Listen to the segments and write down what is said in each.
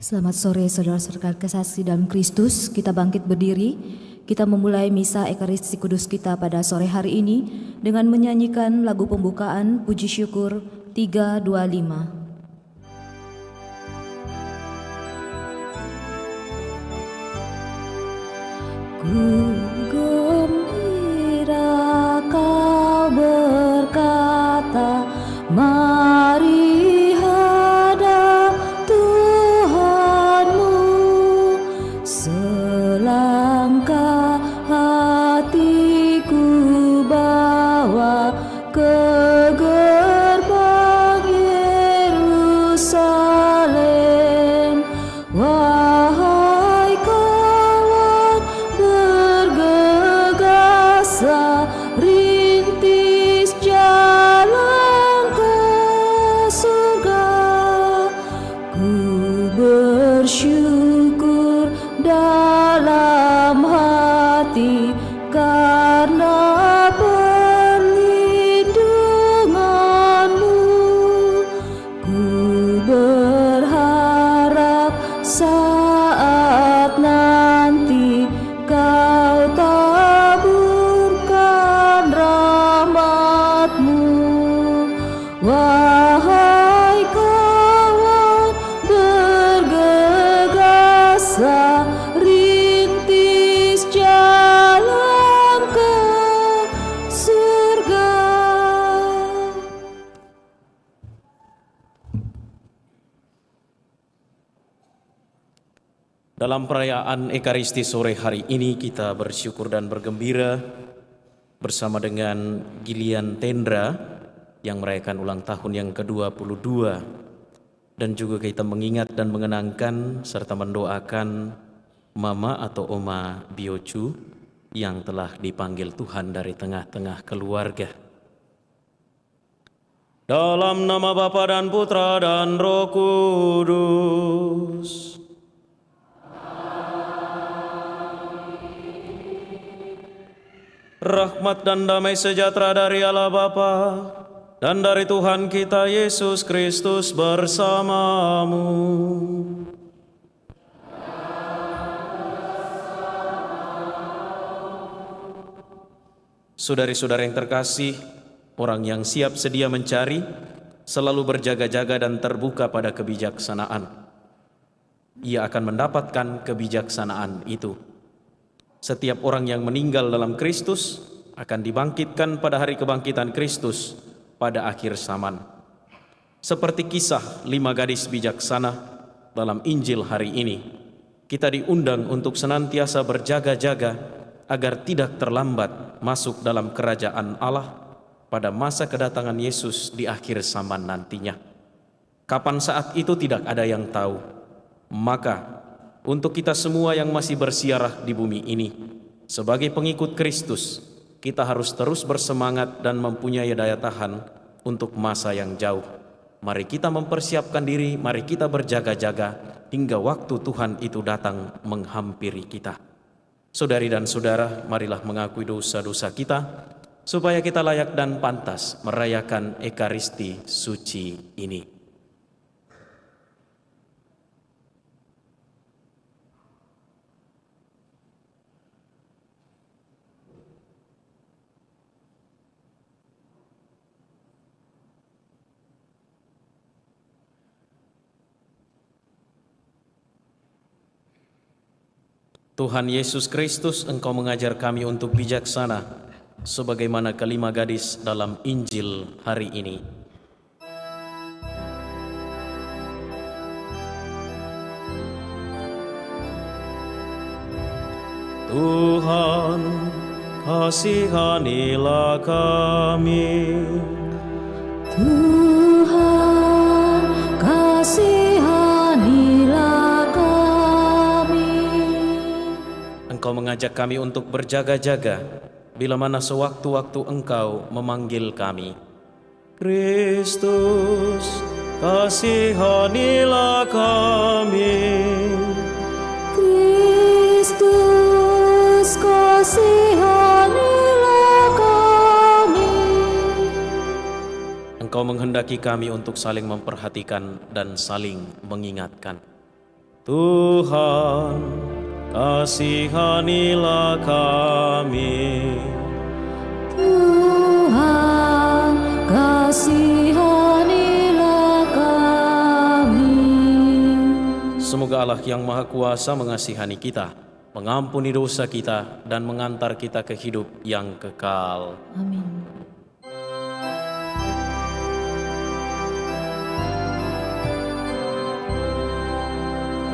Selamat sore saudara-saudara kekasih dalam Kristus. Kita bangkit berdiri. Kita memulai misa Ekaristi Kudus kita pada sore hari ini dengan menyanyikan lagu pembukaan Puji Syukur 325. Ku gembira kau berkata, mari hadap Tuhanmu. Selangkah hatiku bawa ke gerbang Yerusalem. Wahai kawan bergegaslah, rintis jalan ke surga. Ku bersyukur dalam hati karena perlindunganmu. Ku berharap saat nanti kau taburkan rahmatmu. Wahai kawan bergegaslah, rintis jalan ke surga. Dalam perayaan Ekaristi sore hari ini kita bersyukur dan bergembira bersama dengan Gilian Tendra yang merayakan ulang tahun yang ke-22, dan juga kita mengingat dan mengenangkan serta mendoakan Mama atau Oma Biocu yang telah dipanggil Tuhan dari tengah-tengah keluarga. Dalam nama Bapa dan Putra dan Roh Kudus. Rahmat dan damai sejahtera dari Allah Bapa dan dari Tuhan kita Yesus Kristus bersamamu. Saudari-saudara yang terkasih, orang yang siap sedia mencari, selalu berjaga-jaga dan terbuka pada kebijaksanaan. Ia akan mendapatkan kebijaksanaan itu. Setiap orang yang meninggal dalam Kristus akan dibangkitkan pada hari kebangkitan Kristus pada akhir zaman. Seperti kisah 5 gadis bijaksana dalam Injil hari ini, kita diundang untuk senantiasa berjaga-jaga agar tidak terlambat masuk dalam kerajaan Allah pada masa kedatangan Yesus di akhir zaman nantinya. Kapan saat itu tidak ada yang tahu. Maka untuk kita semua yang masih bersiarah di bumi ini, sebagai pengikut Kristus, kita harus terus bersemangat dan mempunyai daya tahan untuk masa yang jauh. Mari kita mempersiapkan diri, mari kita berjaga-jaga hingga waktu Tuhan itu datang menghampiri kita. Saudari dan saudara, marilah mengakui dosa-dosa kita, supaya kita layak dan pantas merayakan Ekaristi suci ini. Tuhan Yesus Kristus, Engkau mengajar kami untuk bijaksana, sebagaimana kelima gadis dalam Injil hari ini. Tuhan, kasihanilah kami. Tuhan, kasihanilah kami. Engkau mengajak kami untuk berjaga-jaga bila mana sewaktu-waktu Engkau memanggil kami. Kristus, kasihanilah kami. Kristus, kasihanilah kami. Engkau menghendaki kami untuk saling memperhatikan dan saling mengingatkan. Tuhan, kasihanilah kami. Tuhan, kasihanilah kami. Semoga Allah yang Maha Kuasa mengasihani kita, mengampuni dosa kita, dan mengantar kita ke hidup yang kekal. Amin.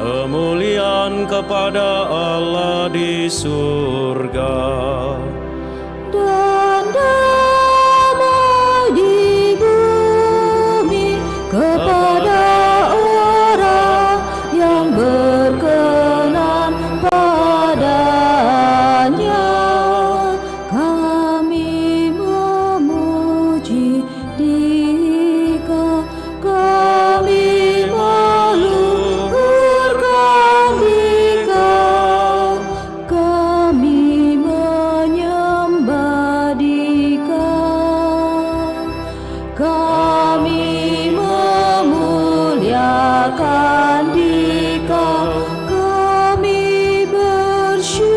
Kemuliaan kepada Allah di surga, Dan damai di bumi kepada orang yang berkenan padanya. Kami memuji Dikau, kami meluhurkan Dikau, kami menyembah Dikau, kami memuliakan Dikau, kami bersyukur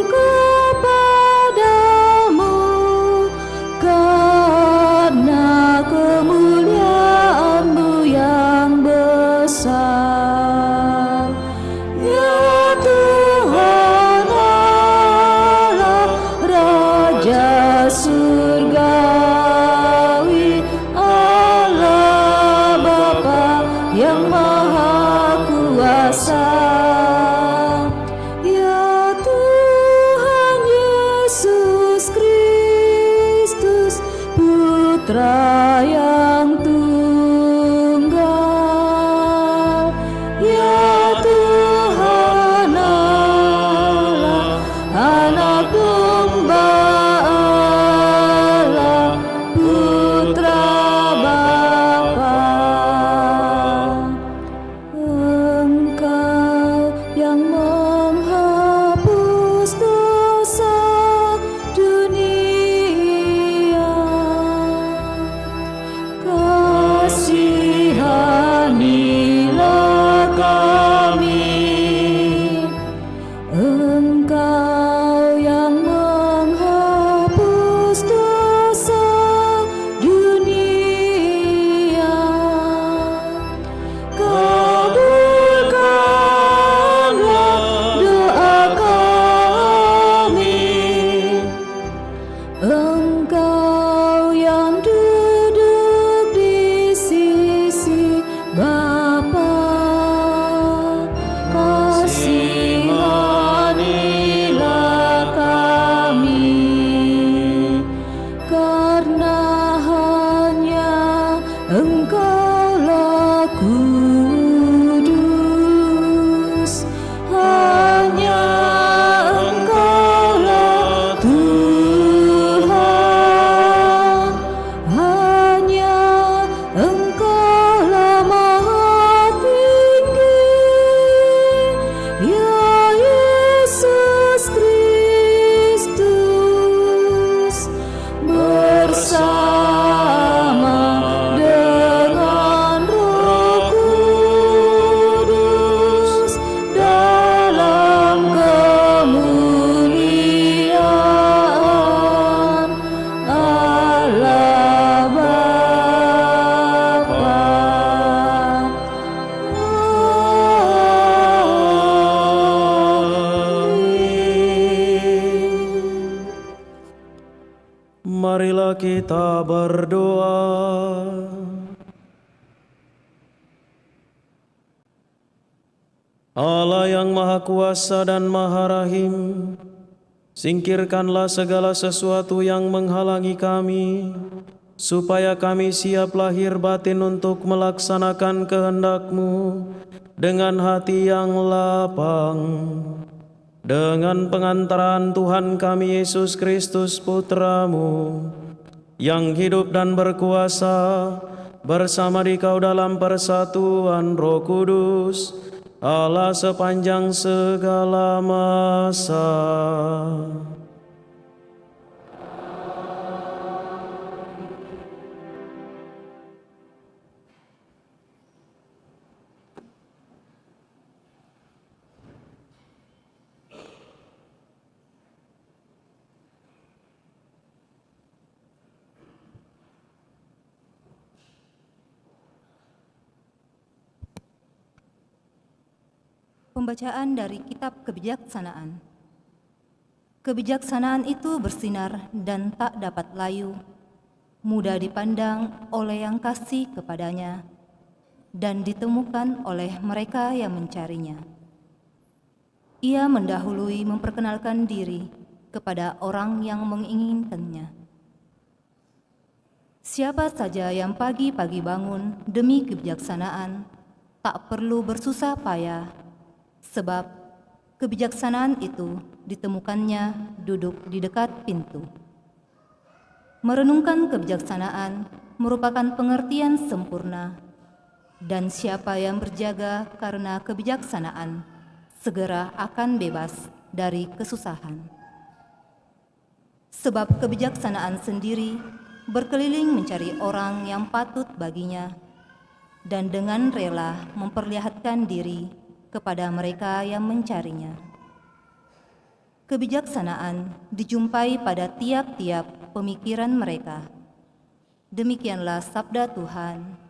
kepadamu karena kemuliaan-Mu yang besar. Ya Tuhan Allah, Raja surgawi, Allah Bapa yang Maha Kuasa. Ya Tuhan Yesus Kristus, Putra yang tunggal. Ya Tuhan Allah, Anak Domba Allah, Putra Bapa. Engkau yang menghapus dosa dunia, kasihanilah kami. Engkau yang menghapus dosa dunia, kabulkanlah doa kami. Engkau yang duduk di sisi Bapa, kasihanilah kami, karena hanya Engkaulah kudus, hanya Engkaulah Tuhan, hanya Engkaulah Maha Tinggi. Ya Yesus Kristus, bersama dengan Roh Kudus dalam kemuliaan Allah Bapa. marilah kita berdoa. Allah yang Maha Kuasa dan Maha Rahim, singkirkanlah segala sesuatu yang menghalangi kami, supaya kami siap lahir batin untuk melaksanakan kehendak-Mu dengan hati yang lapang. Dengan pengantaran Tuhan kami Yesus Kristus Putra-Mu, yang hidup dan berkuasa bersama Dikau dalam persatuan Roh Kudus, Allah sepanjang segala masa. Pembacaan dari Kitab Kebijaksanaan. Kebijaksanaan itu bersinar dan tak dapat layu, mudah dipandang oleh yang kasih kepadanya, dan ditemukan oleh mereka yang mencarinya. Ia mendahului memperkenalkan diri kepada orang yang menginginkannya. Siapa saja yang pagi-pagi bangun demi kebijaksanaan, tak perlu bersusah payah, sebab kebijaksanaan itu ditemukannya duduk di dekat pintu. Merenungkan kebijaksanaan merupakan pengertian sempurna, dan siapa yang berjaga karena kebijaksanaan segera akan bebas dari kesusahan. Sebab kebijaksanaan sendiri berkeliling mencari orang yang patut baginya, dan dengan rela memperlihatkan diri kepada mereka yang mencarinya. Kebijaksanaan dijumpai pada tiap-tiap pemikiran mereka. Demikianlah sabda Tuhan.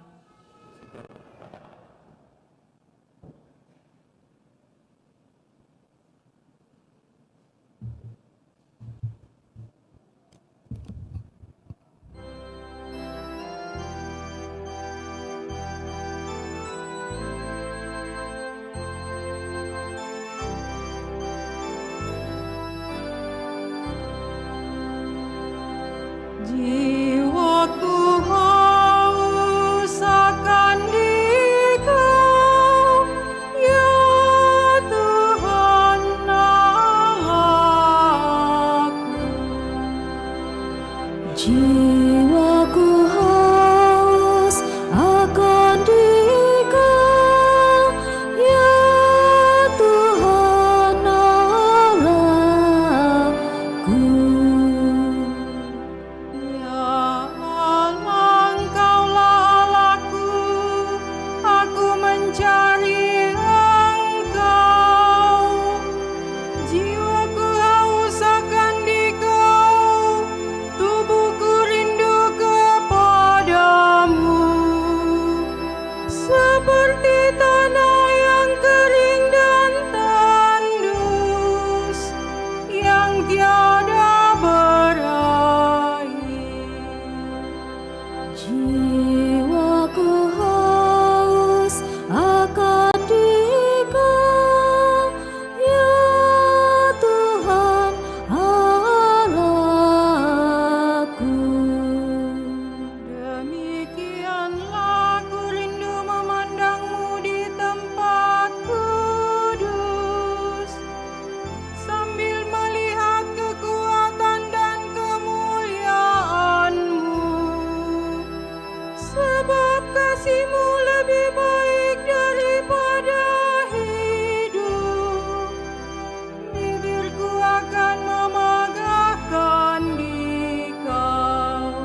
Jiwaku haus akan Dikau, ya Tuhan Allahku. Jiwaku haus akan Dikau, ya Tuhan Allahku. Ya Allah, Engkaulah Allahku, aku mencari Engkau. Jiwaku haus akan Dikau, tubuhku rindu kepadamu. Seperti tanah yang kering dan tandus, yang tiada berair. Jiwaku haus akan Dikau, ya Tuhan Allahku. Demikianlah aku rindu memandangmu di tempat kudus, sambil melihat kekuatan dan kemuliaan-Mu. Sebab kasih-Mu lebih baik daripada hidup, bibirku akan memegahkan Dikau.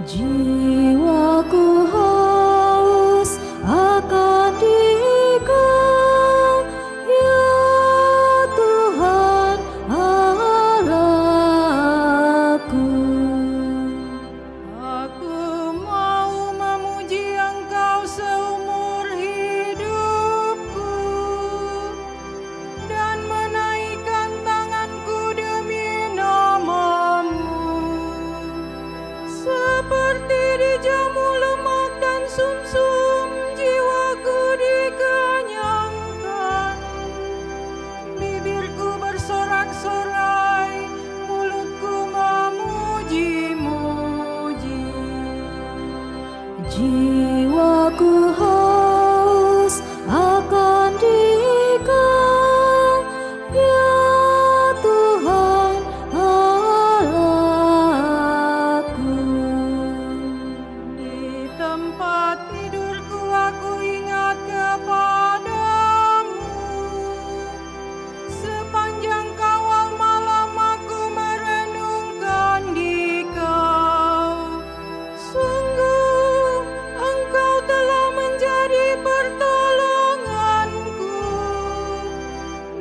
Jiwaku haus akan Dikau, ya Tuhan Allahku. Aku mau memuji Engkau seumur hidupku, dan menaikkan tanganku demi nama-Mu. Seperti dijamu lemak dan sumsum, jiwaku dikenyangkan. Bibirku bersorak-sorai, mulutku memuji-muji. Jiwaku haus akan Dikau, ya Tuhan Allahku. Di tempat tidurku aku ingat kepadamu. Sepanjang kawal malam aku merenungkan Dikau. Sungguh Engkau telah menjadi pertolonganku,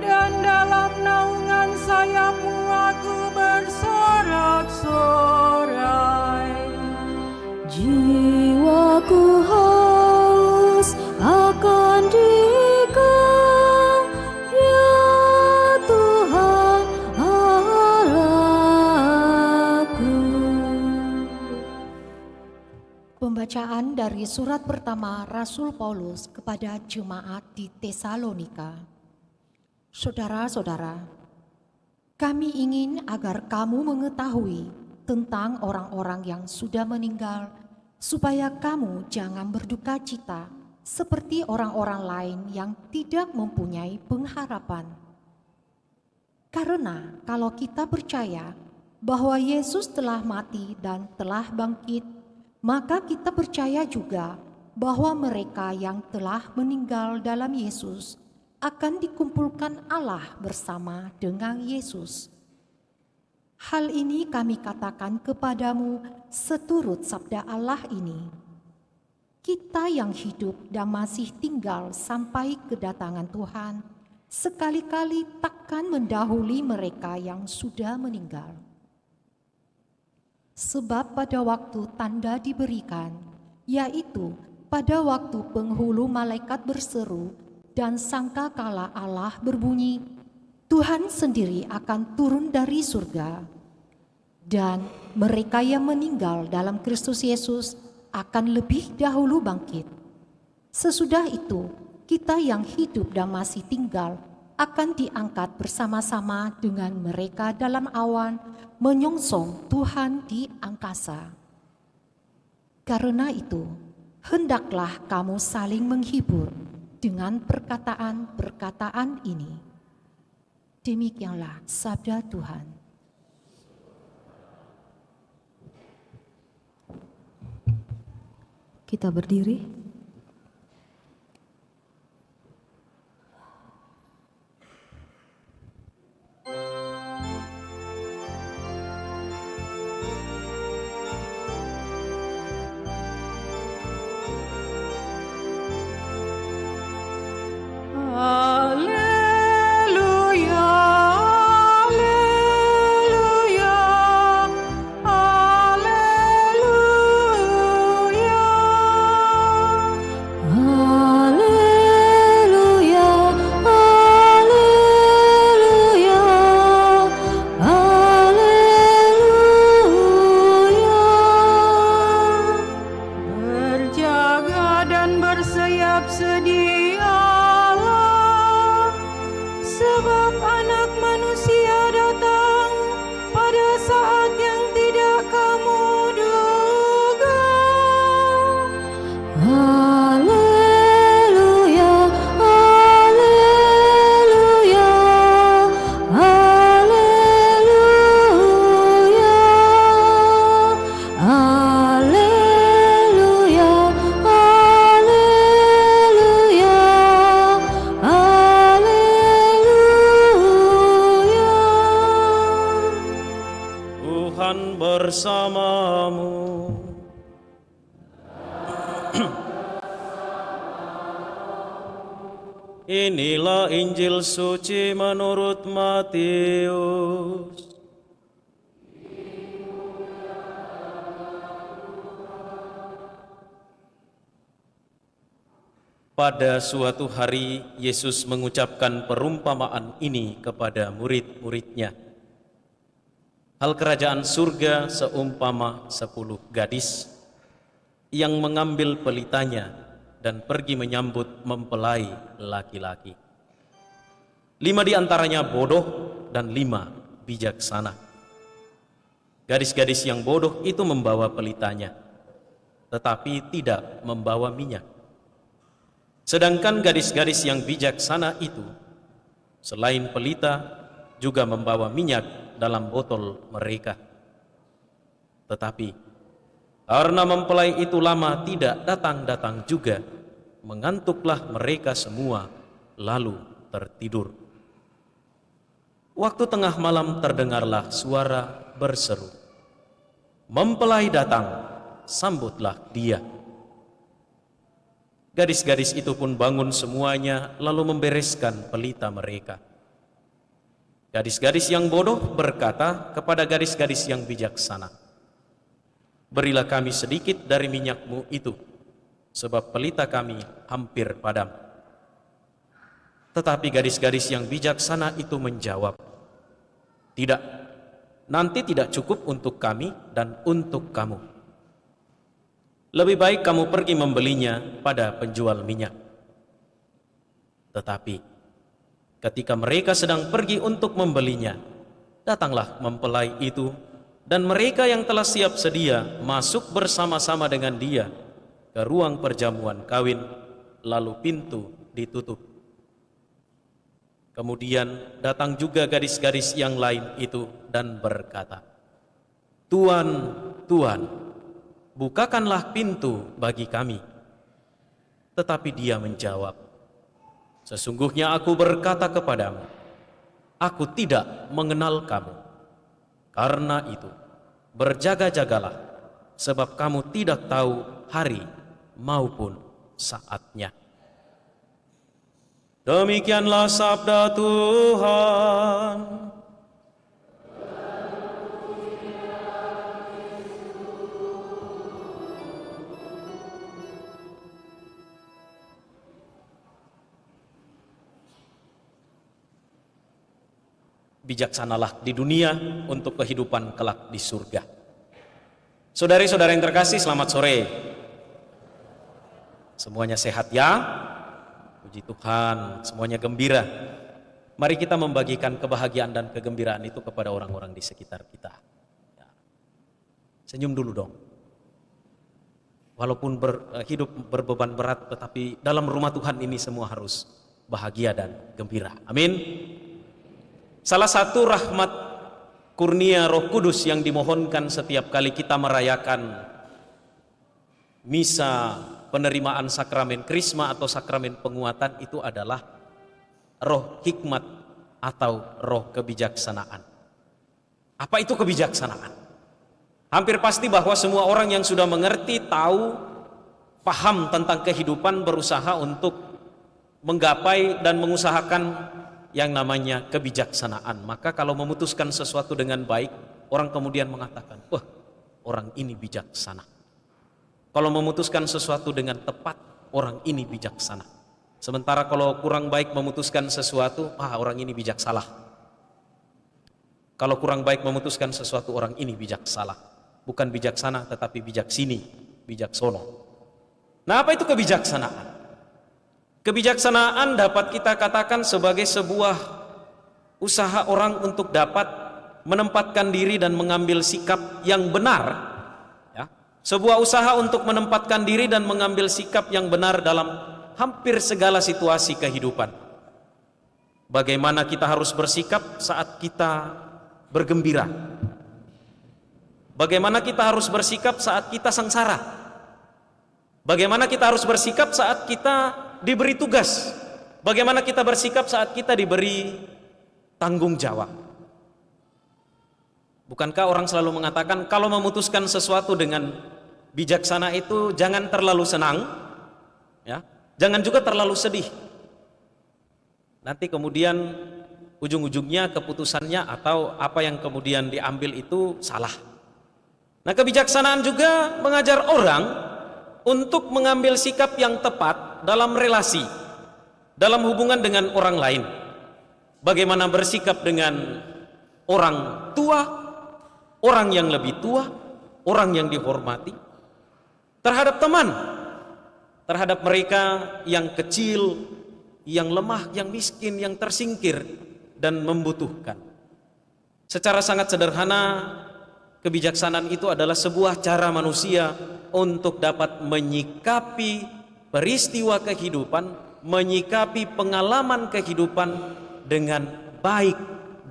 dan dalam naungan sayap-Mu aku bersorak-sorai. Jiwaku haus akan Dikau, Bacaan dari surat pertama Rasul Paulus kepada jemaat di Tesalonika. Saudara-saudara, kami ingin agar kamu mengetahui tentang orang-orang yang sudah meninggal, supaya kamu jangan berduka cita seperti orang-orang lain yang tidak mempunyai pengharapan. Karena kalau kita percaya bahwa Yesus telah mati dan telah bangkit, maka kita percaya juga bahwa mereka yang telah meninggal dalam Yesus akan dikumpulkan Allah bersama dengan Yesus. Hal ini kami katakan kepadamu seturut sabda Allah ini. Kita yang hidup dan masih tinggal sampai kedatangan Tuhan, sekali-kali takkan mendahului mereka yang sudah meninggal. Sebab pada waktu tanda diberikan, yaitu pada waktu penghulu malaikat berseru dan sangkakala Allah berbunyi, Tuhan sendiri akan turun dari surga. Dan mereka yang meninggal dalam Kristus Yesus akan lebih dahulu bangkit. Sesudah itu, kita yang hidup dan masih tinggal akan diangkat bersama-sama dengan mereka dalam awan menyongsong Tuhan di angkasa. Karena itu, hendaklah kamu saling menghibur dengan perkataan-perkataan ini. Demikianlah sabda Tuhan. Kita berdiri. Haleluya, haleluya, haleluya. Haleluya, haleluya, haleluya. Berjaga dan bersiap sedialah, sebab Anak Manusia datang pada saat yang tidak kamu duga. Haleluya, haleluya, haleluya. Haleluya, haleluya, haleluya. Tuhan bersamamu. Inilah Injil suci menurut Matius. Pada suatu hari, Yesus mengucapkan perumpamaan ini kepada murid-muridnya. Hal kerajaan surga seumpama 10 gadis yang mengambil pelitanya dan pergi menyambut mempelai laki-laki. 5 di antaranya bodoh dan 5 bijaksana. Gadis-gadis yang bodoh itu membawa pelitanya, tetapi tidak membawa minyak. Sedangkan gadis-gadis yang bijaksana itu, selain pelita, juga membawa minyak dalam botol mereka. Tetapi karena mempelai itu lama tidak datang-datang juga, mengantuklah mereka semua, lalu tertidur. Waktu tengah malam terdengarlah suara berseru, "Mempelai datang, sambutlah dia." Gadis-gadis itu pun bangun semuanya, lalu membereskan pelita mereka. Gadis-gadis yang bodoh berkata kepada gadis-gadis yang bijaksana, "Berilah kami sedikit dari minyakmu itu, sebab pelita kami hampir padam." Tetapi gadis-gadis yang bijaksana itu menjawab, "Tidak, nanti tidak cukup untuk kami dan untuk kamu. lebih baik kamu pergi membelinya pada penjual minyak. Tetapi ketika mereka sedang pergi untuk membelinya, datanglah mempelai itu, dan mereka yang telah siap sedia masuk bersama-sama dengan dia ke ruang perjamuan kawin, lalu pintu ditutup. Kemudian datang juga gadis-gadis yang lain itu dan berkata, "Tuan, Tuan, bukakanlah pintu bagi kami." Tetapi dia menjawab, "Sesungguhnya aku berkata kepadamu, aku tidak mengenal kamu. Karena itu, berjaga-jagalah, sebab kamu tidak tahu hari maupun saatnya." Demikianlah sabda Tuhan. Bijaksanalah di dunia untuk kehidupan kelak di surga. Saudari-saudara yang terkasih, selamat sore. Semuanya sehat ya? Puji Tuhan, semuanya gembira. Mari kita membagikan kebahagiaan dan kegembiraan itu kepada orang-orang di sekitar kita. Ya. Senyum dulu dong. Walaupun hidup berbeban berat, tetapi dalam rumah Tuhan ini semua harus bahagia dan gembira. Amin. Salah satu rahmat kurnia Roh Kudus yang dimohonkan setiap kali kita merayakan misa penerimaan sakramen Krisma atau sakramen penguatan itu adalah roh hikmat atau roh kebijaksanaan. Apa itu kebijaksanaan? Hampir pasti bahwa semua orang yang sudah mengerti, tahu, paham tentang kehidupan berusaha untuk menggapai dan mengusahakan yang namanya kebijaksanaan. Maka kalau memutuskan sesuatu dengan baik, orang kemudian mengatakan, wah, orang ini bijaksana. Kalau memutuskan sesuatu dengan tepat, orang ini bijaksana. Sementara kalau kurang baik memutuskan sesuatu, orang ini bijak salah. Kalau kurang baik memutuskan sesuatu, orang ini bijak salah. Bukan bijaksana, tetapi bijak sini, bijaksono. Nah, apa itu kebijaksanaan? Kebijaksanaan dapat kita katakan sebagai sebuah usaha orang untuk dapat menempatkan diri dan mengambil sikap yang benar. Sebuah usaha untuk menempatkan diri dan mengambil sikap yang benar dalam hampir segala situasi kehidupan. Bagaimana kita harus bersikap saat kita bergembira? Bagaimana kita harus bersikap saat kita sengsara? Bagaimana kita harus bersikap saat kita diberi tugas? Bagaimana kita bersikap saat kita diberi tanggung jawab? Bukankah orang selalu mengatakan kalau memutuskan sesuatu dengan bijaksana itu jangan terlalu senang, ya, jangan juga terlalu sedih. Nanti kemudian ujung-ujungnya keputusannya atau apa yang kemudian diambil itu salah. Nah, kebijaksanaan juga mengajar orang untuk mengambil sikap yang tepat dalam relasi, dalam hubungan dengan orang lain. Bagaimana bersikap dengan orang tua, orang yang lebih tua, orang yang dihormati, terhadap teman, terhadap mereka yang kecil, yang lemah, yang miskin, yang tersingkir dan membutuhkan. Secara sangat sederhana, kebijaksanaan itu adalah sebuah cara manusia untuk dapat menyikapi peristiwa kehidupan, menyikapi pengalaman kehidupan dengan baik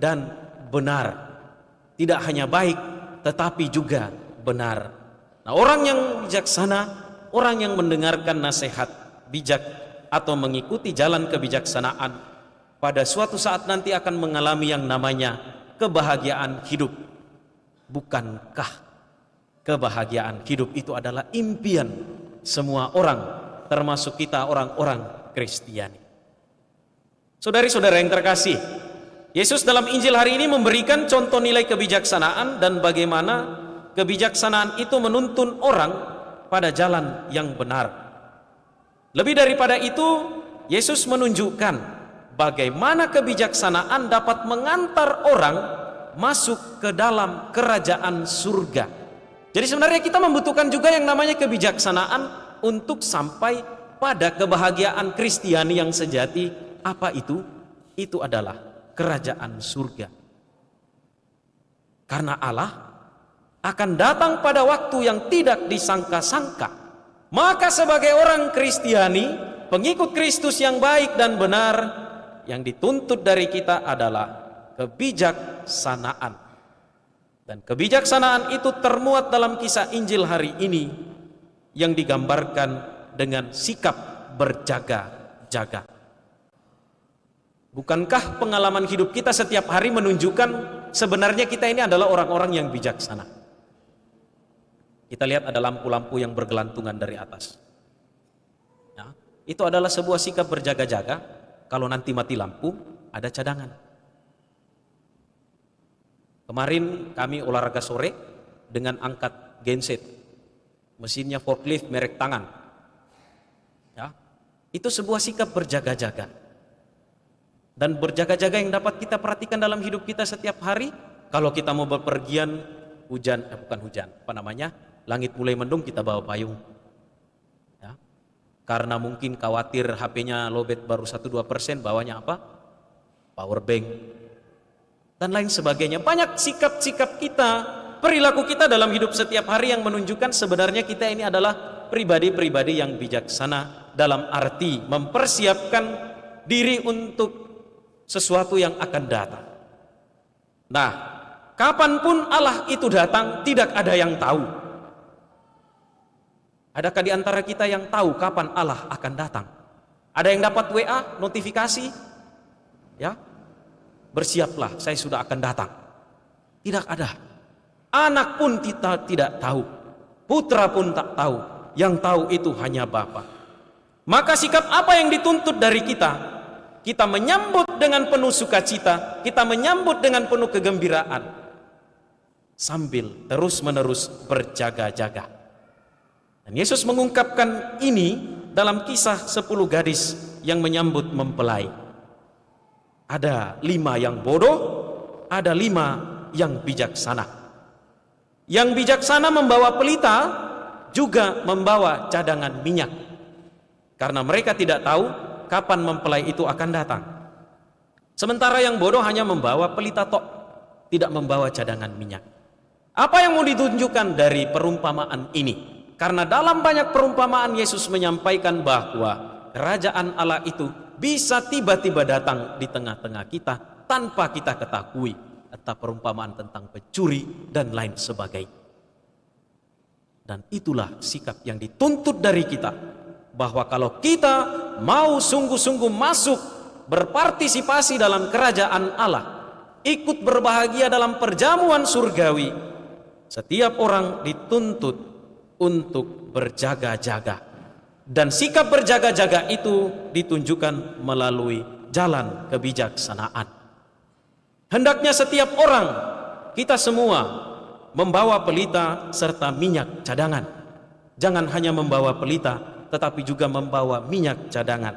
dan benar. Tidak hanya baik, tetapi juga benar. Nah, orang yang bijaksana, orang yang mendengarkan nasihat bijak atau mengikuti jalan kebijaksanaan, pada suatu saat nanti akan mengalami yang namanya kebahagiaan hidup. Bukankah kebahagiaan hidup itu adalah impian semua orang, termasuk kita orang-orang Kristiani? Saudari-saudara yang terkasih, Yesus dalam Injil hari ini memberikan contoh nilai kebijaksanaan dan bagaimana kebijaksanaan itu menuntun orang pada jalan yang benar. Lebih daripada itu, Yesus menunjukkan bagaimana kebijaksanaan dapat mengantar orang masuk ke dalam kerajaan surga. Jadi sebenarnya kita membutuhkan juga yang namanya kebijaksanaan untuk sampai pada kebahagiaan Kristiani yang sejati. Apa itu? Itu adalah kerajaan surga. Karena Allah akan datang pada waktu yang tidak disangka-sangka. Maka sebagai orang Kristiani, pengikut Kristus yang baik dan benar, yang dituntut dari kita adalah kebijaksanaan. Dan kebijaksanaan itu termuat dalam kisah Injil hari ini yang digambarkan dengan sikap berjaga-jaga. Bukankah pengalaman hidup kita setiap hari menunjukkan sebenarnya kita ini adalah orang-orang yang bijaksana? Kita lihat ada lampu-lampu yang bergelantungan dari atas. Ya, itu adalah sebuah sikap berjaga-jaga. Kalau nanti mati lampu, ada cadangan. Kemarin kami olahraga sore dengan angkat genset, mesinnya forklift merek tangan. Ya, itu sebuah sikap berjaga-jaga. Dan berjaga-jaga yang dapat kita perhatikan dalam hidup kita setiap hari. Kalau kita mau bepergian, langit mulai mendung, kita bawa payung. Ya, karena mungkin khawatir HP-nya lowbat baru 1-2%, bawanya apa? Power bank. Dan lain sebagainya. Banyak sikap-sikap kita, perilaku kita dalam hidup setiap hari yang menunjukkan sebenarnya kita ini adalah pribadi-pribadi yang bijaksana dalam arti mempersiapkan diri untuk sesuatu yang akan datang. Nah, kapanpun Allah itu datang, tidak ada yang tahu. Adakah di antara kita yang tahu kapan Allah akan datang? Ada yang dapat WA, notifikasi? Ya, bersiaplah, saya sudah akan datang. Tidak ada. Anak pun kita tidak tahu, putra pun tak tahu. Yang tahu itu hanya Bapa. Maka sikap apa yang dituntut dari kita? Kita menyambut dengan penuh sukacita, kita menyambut dengan penuh kegembiraan, sambil terus-menerus berjaga-jaga. Dan Yesus mengungkapkan ini dalam kisah 10 gadis yang menyambut mempelai. Ada 5 yang bodoh, ada 5 yang bijaksana. Yang bijaksana membawa pelita, juga membawa cadangan minyak. Karena mereka tidak tahu kapan mempelai itu akan datang. Sementara yang bodoh hanya membawa pelita tok, tidak membawa cadangan minyak. Apa yang mau ditunjukkan dari perumpamaan ini? Karena dalam banyak perumpamaan Yesus menyampaikan bahwa kerajaan Allah itu bisa tiba-tiba datang di tengah-tengah kita tanpa kita ketahui. Entah perumpamaan tentang pencuri dan lain sebagainya. Dan itulah sikap yang dituntut dari kita, bahwa kalau kita mau sungguh-sungguh masuk berpartisipasi dalam kerajaan Allah, ikut berbahagia dalam perjamuan surgawi, setiap orang dituntut untuk berjaga-jaga. Dan sikap berjaga-jaga itu ditunjukkan melalui jalan kebijaksanaan. Hendaknya setiap orang, kita semua membawa pelita serta minyak cadangan. Jangan hanya membawa pelita, tetapi juga membawa minyak cadangan.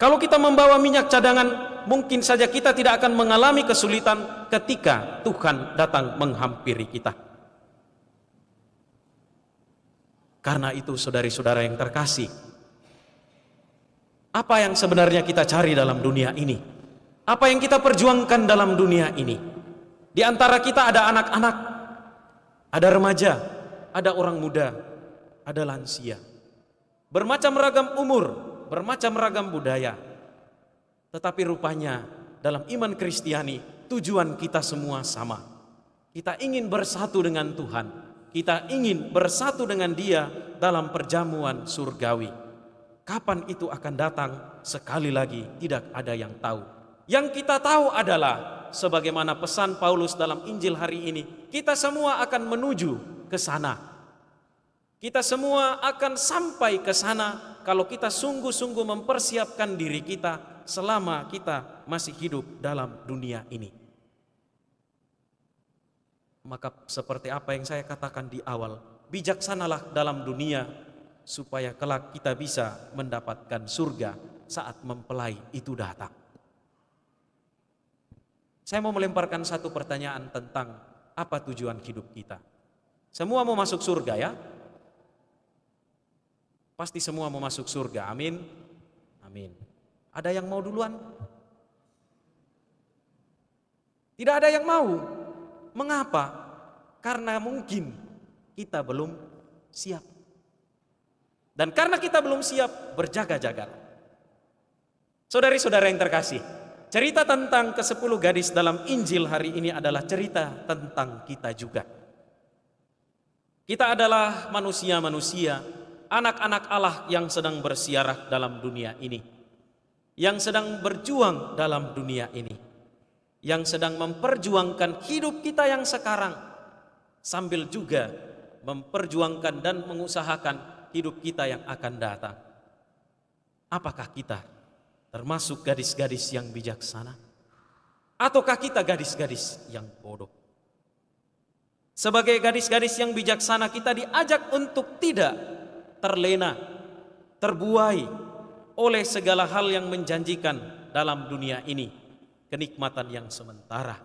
Kalau kita membawa minyak cadangan, mungkin saja kita tidak akan mengalami kesulitan ketika Tuhan datang menghampiri kita. Karena itu saudari-saudara yang terkasih, apa yang sebenarnya kita cari dalam dunia ini? Apa yang kita perjuangkan dalam dunia ini? Di antara kita ada anak-anak, ada remaja, ada orang muda, ada lansia. Bermacam ragam umur, bermacam ragam budaya. Tetapi rupanya dalam iman Kristiani, tujuan kita semua sama. Kita ingin bersatu dengan Tuhan. Kita ingin bersatu dengan Dia dalam perjamuan surgawi. Kapan itu akan datang? Sekali lagi tidak ada yang tahu. Yang kita tahu adalah sebagaimana pesan Paulus dalam Injil hari ini, kita semua akan menuju ke sana. Kita semua akan sampai ke sana kalau kita sungguh-sungguh mempersiapkan diri kita selama kita masih hidup dalam dunia ini. Maka seperti apa yang saya katakan di awal, bijaksanalah dalam dunia supaya kelak kita bisa mendapatkan surga saat mempelai itu datang. Saya mau melemparkan satu pertanyaan tentang apa tujuan hidup kita. Semua mau masuk surga ya? Pasti semua mau masuk surga, amin. Amin. Ada yang mau duluan? Tidak ada yang mau. Mengapa? Karena mungkin kita belum siap. Dan karena kita belum siap, berjaga-jaga. Saudari-saudara yang terkasih, cerita tentang ke-10 gadis dalam Injil hari ini adalah cerita tentang kita juga. Kita adalah manusia-manusia, anak-anak Allah yang sedang bersiarah dalam dunia ini, yang sedang berjuang dalam dunia ini, yang sedang memperjuangkan hidup kita yang sekarang, sambil juga memperjuangkan dan mengusahakan hidup kita yang akan datang. Apakah kita termasuk gadis-gadis yang bijaksana? Ataukah kita gadis-gadis yang bodoh? Sebagai gadis-gadis yang bijaksana, kita diajak untuk tidak terlena, terbuai oleh segala hal yang menjanjikan dalam dunia ini, kenikmatan yang sementara,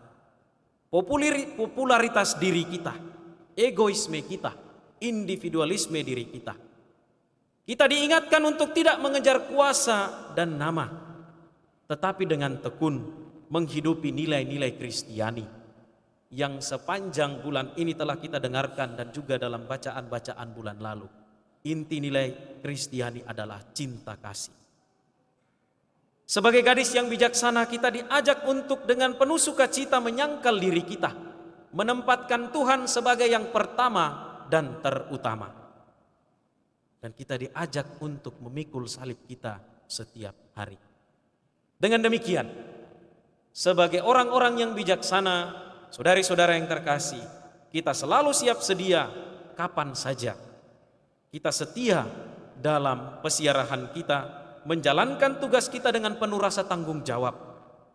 popularitas diri kita, egoisme kita, individualisme diri kita. Kita diingatkan untuk tidak mengejar kuasa dan nama, tetapi dengan tekun menghidupi nilai-nilai Kristiani yang sepanjang bulan ini telah kita dengarkan dan juga dalam bacaan-bacaan bulan lalu. Inti nilai Kristiani adalah cinta kasih. Sebagai gadis yang bijaksana, kita diajak untuk dengan penuh sukacita menyangkal diri kita, menempatkan Tuhan sebagai yang pertama dan terutama. Dan kita diajak untuk memikul salib kita setiap hari. Dengan demikian, sebagai orang-orang yang bijaksana, saudari-saudara yang terkasih, kita selalu siap sedia kapan saja. Kita setia dalam pesiarahan kita, menjalankan tugas kita dengan penuh rasa tanggung jawab,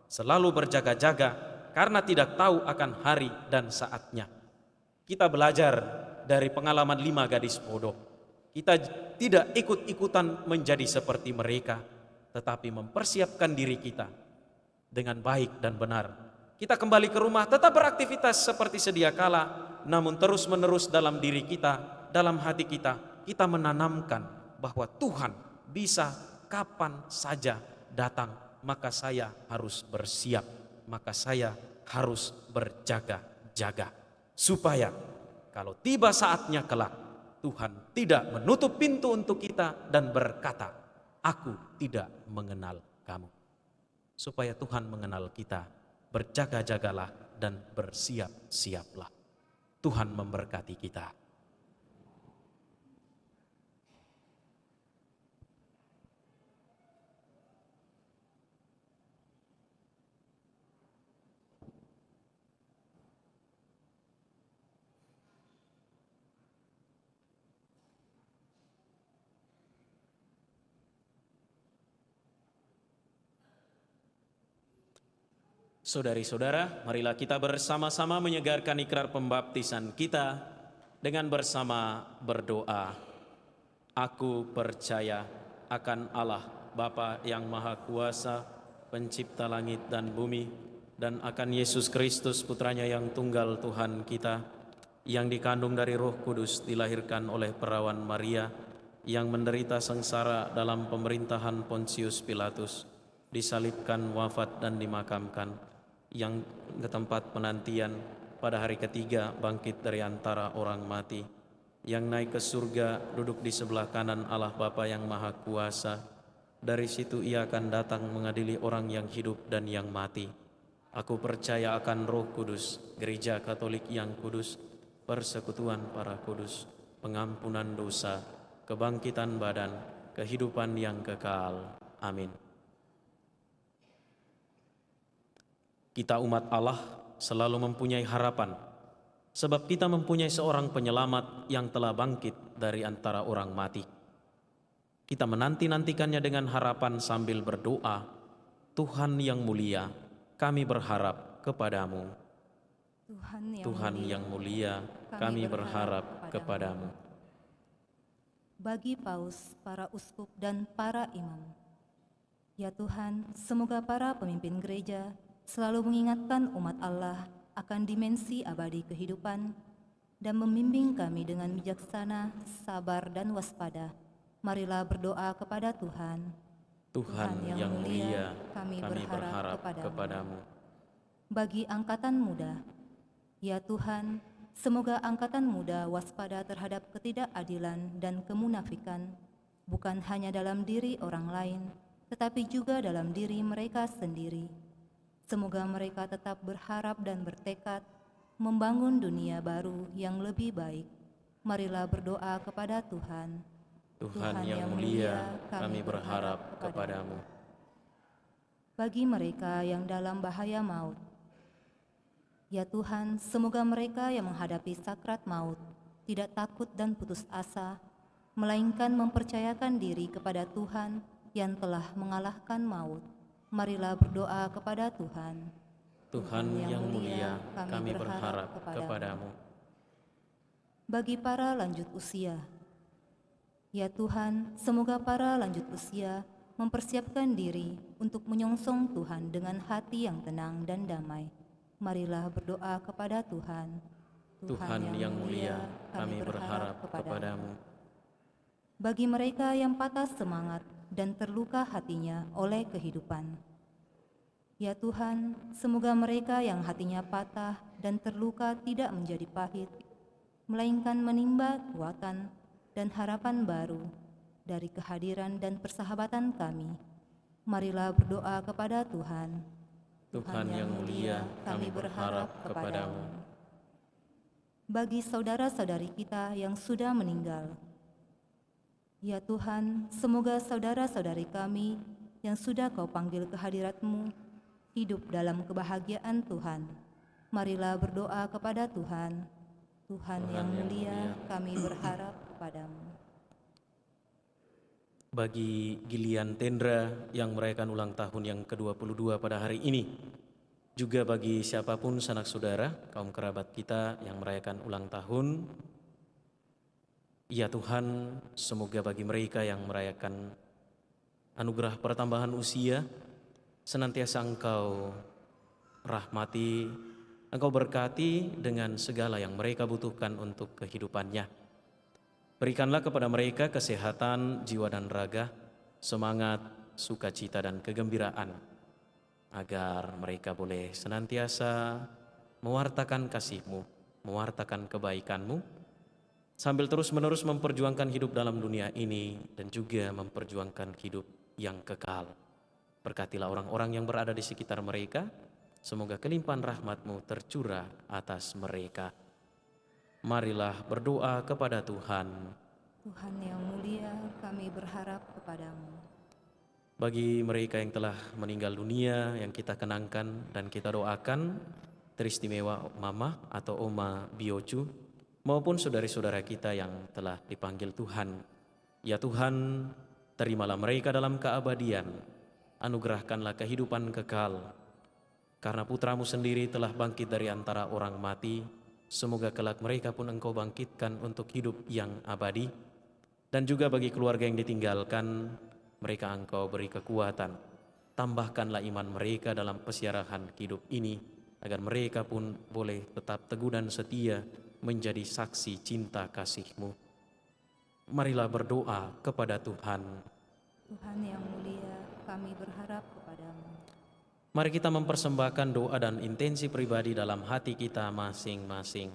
selalu berjaga-jaga karena tidak tahu akan hari dan saatnya. Kita belajar dari pengalaman 5 gadis bodoh. Kita tidak ikut-ikutan menjadi seperti mereka, tetapi mempersiapkan diri kita dengan baik dan benar. Kita kembali ke rumah, tetap beraktivitas seperti sedia kala, namun terus-menerus dalam diri kita, dalam hati kita, kita menanamkan bahwa Tuhan bisa kapan saja datang, maka saya harus bersiap, maka saya harus berjaga-jaga, supaya kalau tiba saatnya kelak, Tuhan tidak menutup pintu untuk kita dan berkata, aku tidak mengenal kamu. Supaya Tuhan mengenal kita, berjaga-jagalah dan bersiap-siaplah. Tuhan memberkati kita. Saudari-saudara, marilah kita bersama-sama menyegarkan ikrar pembaptisan kita dengan bersama berdoa. Aku percaya akan Allah, Bapa yang Maha Kuasa, Pencipta langit dan bumi, dan akan Yesus Kristus, Putranya yang tunggal Tuhan kita, yang dikandung dari Roh Kudus, dilahirkan oleh perawan Maria, yang menderita sengsara dalam pemerintahan Pontius Pilatus, disalibkan, wafat dan dimakamkan, yang ke tempat penantian pada hari ketiga bangkit dari antara orang mati, yang naik ke surga, duduk di sebelah kanan Allah Bapa yang Maha Kuasa. Dari situ ia akan datang mengadili orang yang hidup dan yang mati. Aku percaya akan Roh Kudus, Gereja Katolik yang kudus, persekutuan para kudus, pengampunan dosa, kebangkitan badan, kehidupan yang kekal. Amin. Kita umat Allah selalu mempunyai harapan, sebab kita mempunyai seorang penyelamat yang telah bangkit dari antara orang mati. Kita menanti-nantikannya dengan harapan sambil berdoa, Tuhan yang mulia, kami berharap kepadamu. Tuhan yang mulia, kami berharap kepadamu. Bagi paus, para uskup, dan para imam, ya Tuhan, semoga para pemimpin gereja selalu mengingatkan umat Allah akan dimensi abadi kehidupan, dan membimbing kami dengan bijaksana, sabar, dan waspada. Marilah berdoa kepada Tuhan. Tuhan yang mulia, kami berharap kepadamu. Bagi angkatan muda, ya Tuhan, semoga angkatan muda waspada terhadap ketidakadilan dan kemunafikan, bukan hanya dalam diri orang lain, tetapi juga dalam diri mereka sendiri. Semoga mereka tetap berharap dan bertekad membangun dunia baru yang lebih baik. Marilah berdoa kepada Tuhan. Tuhan yang mulia, kami berharap kepadamu. Bagi mereka yang dalam bahaya maut, ya Tuhan, semoga mereka yang menghadapi sakrat maut tidak takut dan putus asa, melainkan mempercayakan diri kepada Tuhan yang telah mengalahkan maut. Marilah berdoa kepada Tuhan. Tuhan yang mulia, kami berharap kepadamu. Bagi para lanjut usia, ya Tuhan, semoga para lanjut usia mempersiapkan diri untuk menyongsong Tuhan dengan hati yang tenang dan damai. Marilah berdoa kepada Tuhan. Tuhan yang mulia, kami berharap kepadamu. Bagi mereka yang patah semangat dan terluka hatinya oleh kehidupan, ya Tuhan, semoga mereka yang hatinya patah dan terluka tidak menjadi pahit, melainkan menimba kekuatan dan harapan baru dari kehadiran dan persahabatan kami. Marilah berdoa kepada Tuhan. Tuhan yang mulia, kami berharap kepadamu. Bagi saudara-saudari kita yang sudah meninggal, ya Tuhan, semoga saudara-saudari kami yang sudah Kau panggil ke hadirat-Mu hidup dalam kebahagiaan Tuhan. Marilah berdoa kepada Tuhan. Tuhan yang mulia, kami berharap kepadamu. Bagi Gilian Tendra yang merayakan ulang tahun yang ke-22 pada hari ini, juga bagi siapapun sanak saudara, kaum kerabat kita yang merayakan ulang tahun, ya Tuhan, semoga bagi mereka yang merayakan anugerah pertambahan usia, senantiasa Engkau rahmati, Engkau berkati dengan segala yang mereka butuhkan untuk kehidupannya. Berikanlah kepada mereka kesehatan jiwa dan raga, semangat, sukacita dan kegembiraan, agar mereka boleh senantiasa mewartakan kasih-Mu, mewartakan kebaikan-Mu, sambil terus-menerus memperjuangkan hidup dalam dunia ini dan juga memperjuangkan hidup yang kekal. Berkatilah orang-orang yang berada di sekitar mereka, semoga kelimpahan rahmat-Mu tercurah atas mereka. Marilah berdoa kepada Tuhan. Tuhan yang mulia, kami berharap kepadamu. Bagi mereka yang telah meninggal dunia, yang kita kenangkan dan kita doakan, teristimewa Mama atau Oma Biocu, maupun saudara-saudara kita yang telah dipanggil Tuhan. Ya Tuhan, terimalah mereka dalam keabadian, anugerahkanlah kehidupan kekal. Karena Putra-Mu sendiri telah bangkit dari antara orang mati, semoga kelak mereka pun Engkau bangkitkan untuk hidup yang abadi. Dan juga bagi keluarga yang ditinggalkan, mereka Engkau beri kekuatan. Tambahkanlah iman mereka dalam pesiarahan hidup ini, agar mereka pun boleh tetap teguh dan setia menjadi saksi cinta kasih-Mu. Marilah berdoa kepada Tuhan. Tuhan yang mulia, kami berharap kepadamu. Mari kita mempersembahkan doa dan intensi pribadi dalam hati kita masing-masing.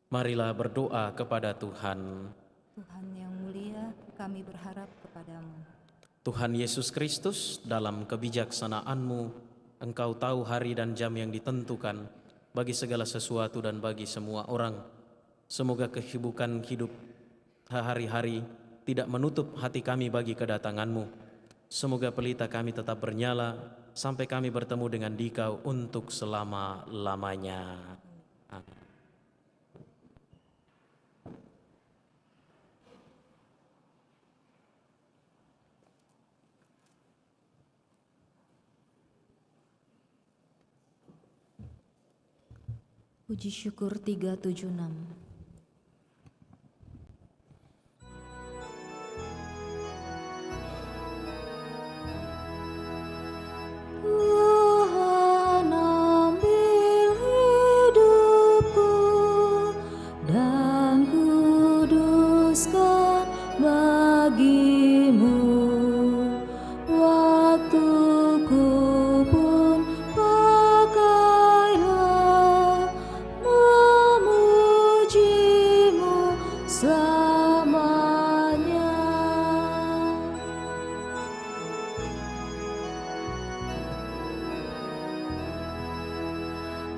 Marilah berdoa kepada Tuhan. Tuhan yang mulia, kami berharap kepadamu. Tuhan Yesus Kristus, dalam kebijaksanaan-Mu, Engkau tahu hari dan jam yang ditentukan bagi segala sesuatu dan bagi semua orang. Semoga kesibukan hidup hari-hari tidak menutup hati kami bagi kedatangan-Mu. Semoga pelita kami tetap bernyala sampai kami bertemu dengan Dikau untuk selama-lamanya. Amin. Puji syukur 376. Tuhan ambil hidupku dan kuduskan bagimu. Waktuku pun pakailah memujimu selamanya.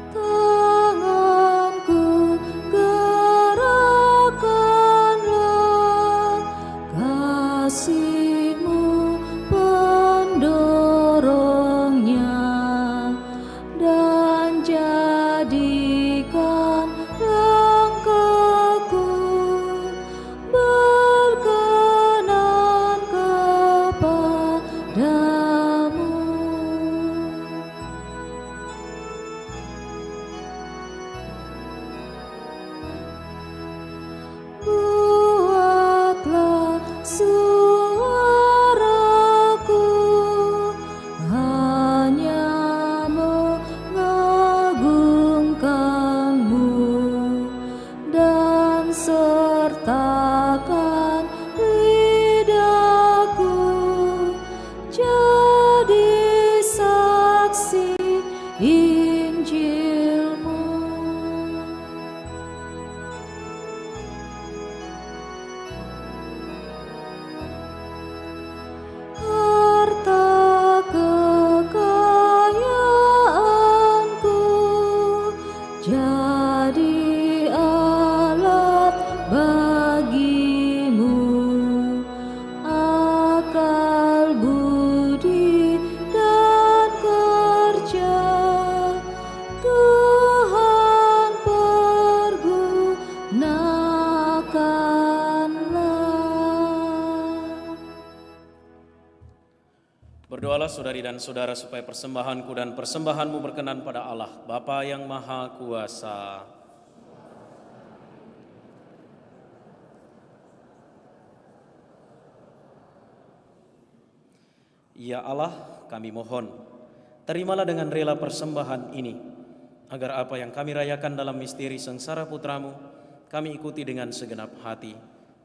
Tanganku gerakkanlah kasih-Mu pendorongnya, dan jadikan langkahku berkenan kepadamu. Buatlah suaraku hanya mengagungkan-Mu, dan sertakan lidahku jadi saksi Injil-Mu. Harta kekayaanku jadi alat bagi-Mu, akal budi dan kerja Tuhan pergunakanlah. Berdoalah saudari dan saudara supaya persembahanku dan persembahanmu berkenan pada Allah, Bapa yang Maha Kuasa. Ya Allah, kami mohon, terimalah dengan rela persembahan ini, agar apa yang kami rayakan dalam misteri sengsara putra-Mu, kami ikuti dengan segenap hati,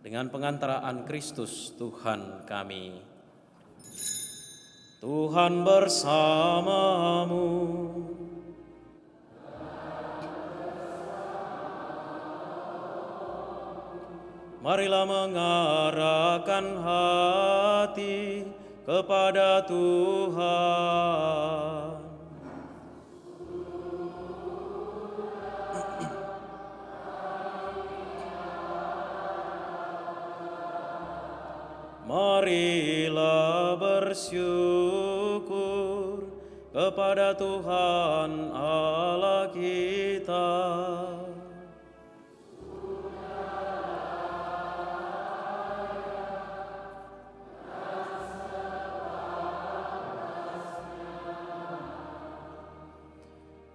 dengan pengantaraan Kristus Tuhan kami. Tuhan bersamamu. Marilah mengarahkan hati kepada Tuhan. Marilah bersyukur kepada Tuhan Allah kita.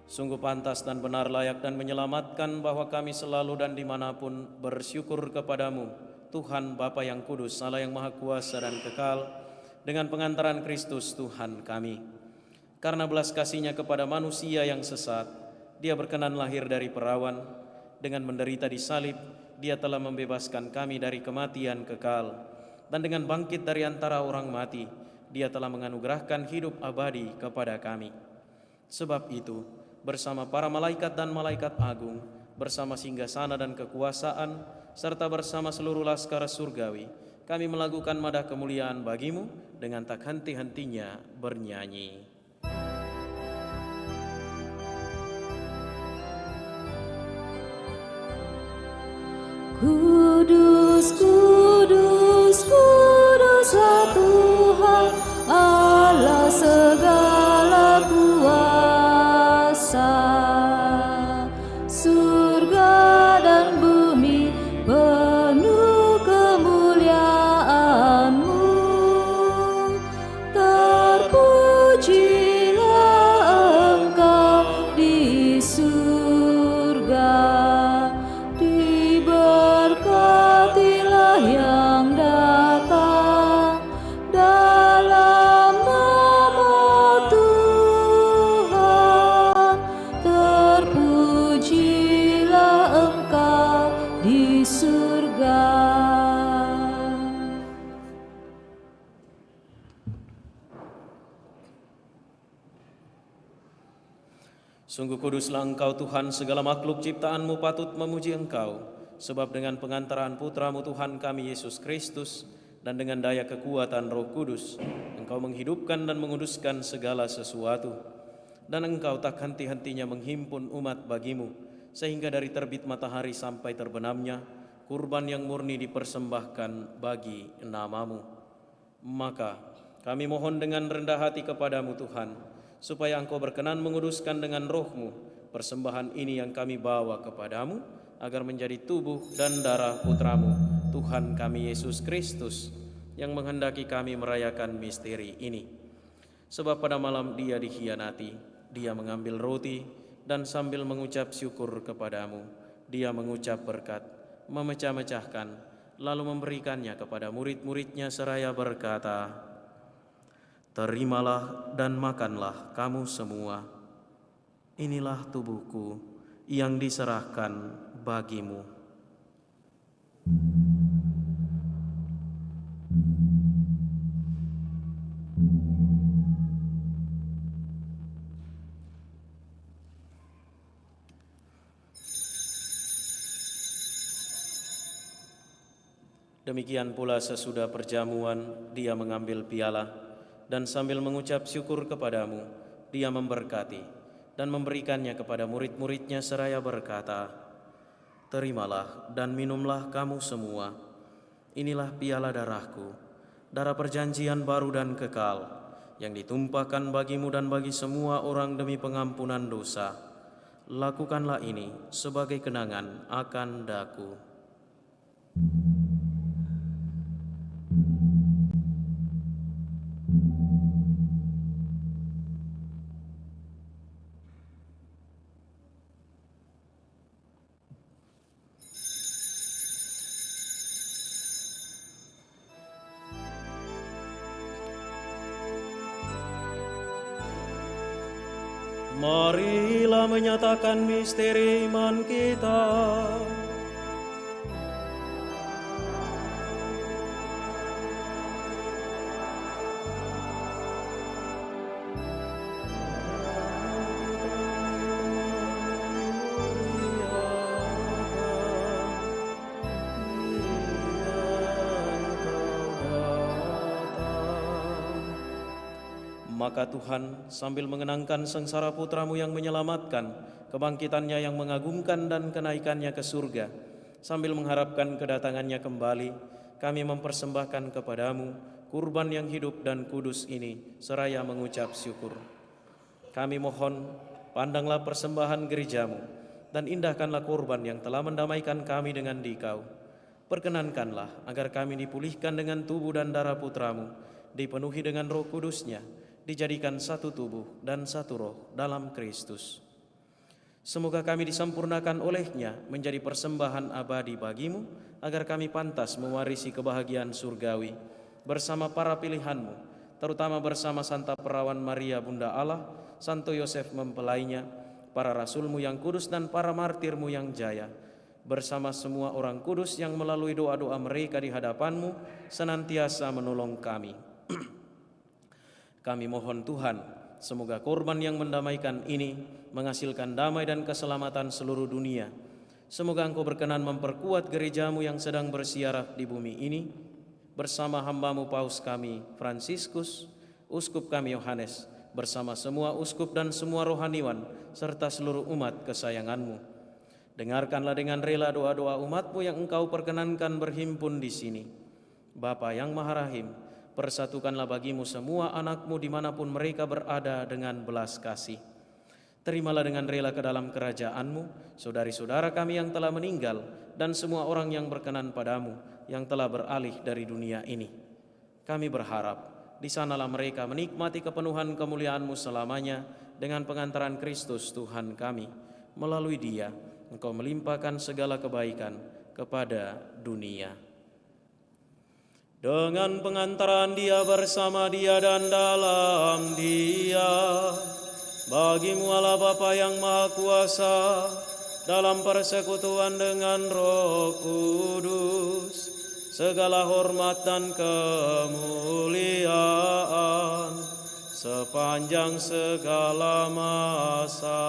Sungguh pantas dan benar, layak dan menyelamatkan bahwa kami selalu dan dimanapun bersyukur kepadamu, Tuhan Bapa yang kudus, Allah yang maha kuasa dan kekal, dengan pengantaran Kristus Tuhan kami. Karena belas kasih-Nya kepada manusia yang sesat, Dia berkenan lahir dari perawan. Dengan menderita di salib, Dia telah membebaskan kami dari kematian kekal. Dan dengan bangkit dari antara orang mati, Dia telah menganugerahkan hidup abadi kepada kami. Sebab itu, bersama para malaikat dan malaikat agung, bersama singgasana dan kekuasaan, serta bersama seluruh laskar surgawi, kami melakukan madah kemuliaan bagi-Mu dengan tak henti-hentinya bernyanyi. Kudus, kudus, kuduslah Tuhan Allah segala kuasa. Surga dan bumi penuh kemuliaan-Mu. Terpujilah Engkau di surga. Sungguh kuduslah Engkau Tuhan, segala makhluk ciptaan-Mu patut memuji Engkau, sebab dengan pengantaran Putra-Mu Tuhan kami Yesus Kristus dan dengan daya kekuatan Roh Kudus, Engkau menghidupkan dan menguduskan segala sesuatu. Dan Engkau tak henti-hentinya menghimpun umat bagimu, sehingga dari terbit matahari sampai terbenamnya, kurban yang murni dipersembahkan bagi nama-Mu. Maka kami mohon dengan rendah hati kepadamu Tuhan, supaya Engkau berkenan menguduskan dengan Roh-Mu persembahan ini yang kami bawa kepadamu, agar menjadi tubuh dan darah Putra-Mu, Tuhan kami Yesus Kristus, yang menghendaki kami merayakan misteri ini. Sebab pada malam Dia dikhianati, Dia mengambil roti, dan sambil mengucap syukur kepadamu, Dia mengucap berkat, memecah-mecahkan, lalu memberikannya kepada murid-muridnya seraya berkata, "Terimalah dan makanlah kamu semua. Inilah tubuhku yang diserahkan bagimu." Demikian pula sesudah perjamuan, Dia mengambil piala, dan sambil mengucap syukur kepadamu, Dia memberkati dan memberikannya kepada murid-muridnya seraya berkata, "Terimalah dan minumlah kamu semua. Inilah piala darahku, darah perjanjian baru dan kekal, yang ditumpahkan bagimu dan bagi semua orang demi pengampunan dosa. Lakukanlah ini sebagai kenangan akan daku." Marilah menyatakan misteri iman kita. Maka Tuhan sambil mengenangkan sengsara Putra-Mu yang menyelamatkan, kebangkitannya yang mengagumkan dan kenaikannya ke surga, sambil mengharapkan kedatangannya kembali, kami mempersembahkan kepadamu kurban yang hidup dan kudus ini seraya mengucap syukur. Kami mohon, pandanglah persembahan gereja-Mu dan indahkanlah kurban yang telah mendamaikan kami dengan Dikau. Perkenankanlah agar kami dipulihkan dengan tubuh dan darah Putra-Mu, dipenuhi dengan Roh Kudus-Nya, dijadikan satu tubuh dan satu roh dalam Kristus. Semoga kami disempurnakan oleh-Nya menjadi persembahan abadi bagimu, agar kami pantas mewarisi kebahagiaan surgawi bersama para pilihan-Mu, terutama bersama Santa Perawan Maria Bunda Allah, Santo Yosef mempelainya, para rasul-Mu yang kudus dan para martir-Mu yang jaya, bersama semua orang kudus yang melalui doa-doa mereka di hadapan-Mu senantiasa menolong kami. Kami mohon Tuhan, semoga korban yang mendamaikan ini menghasilkan damai dan keselamatan seluruh dunia. Semoga Engkau berkenan memperkuat gereja-Mu yang sedang bersiarah di bumi ini, bersama hamba-Mu Paus kami Fransiskus, Uskup kami Yohanes, bersama semua uskup dan semua rohaniwan, serta seluruh umat kesayangan-Mu. Dengarkanlah dengan rela doa-doa umat-Mu yang Engkau perkenankan berhimpun di sini. Bapa yang Maha Rahim, persatukanlah bagimu semua anak-Mu dimanapun mereka berada dengan belas kasih. Terimalah dengan rela ke dalam kerajaan-Mu saudari-saudara kami yang telah meninggal dan semua orang yang berkenan padamu yang telah beralih dari dunia ini. Kami berharap di sanalah mereka menikmati kepenuhan kemuliaan-Mu selamanya dengan pengantaran Kristus Tuhan kami. Melalui Dia Engkau melimpahkan segala kebaikan kepada dunia. Dengan pengantaran Dia, bersama Dia dan dalam Dia, bagimu Allah Bapa yang Maha Kuasa, dalam persekutuan dengan Roh Kudus, segala hormat dan kemuliaan sepanjang segala masa.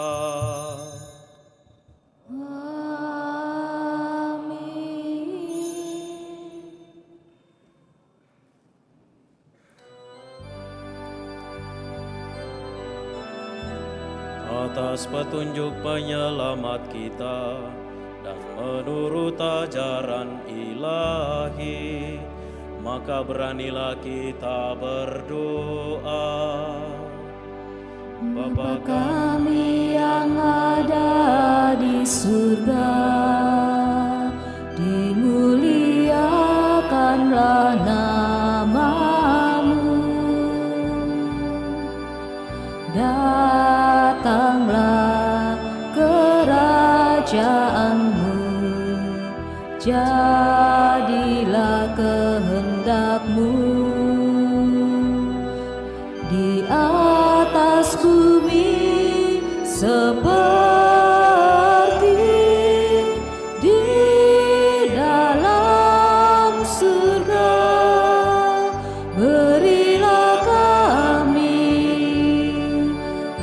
Atas petunjuk penyelamat kita dan menurut ajaran ilahi, maka beranilah kita berdoa. Bapa Kami yang ada di surga, dimuliakanlah nama-Mu. Datanglah kerajaan-Mu, jadilah kehendak-Mu di atas bumi seperti di dalam surga. Berilah kami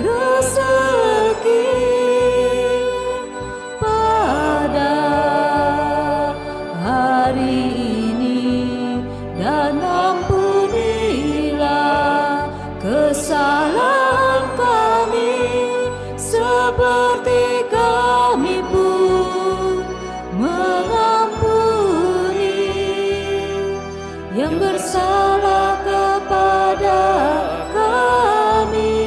rezeki pada hari ini, dan ampunilah kesalahan kami seperti kami pun mengampuni yang bersalah kepada kami.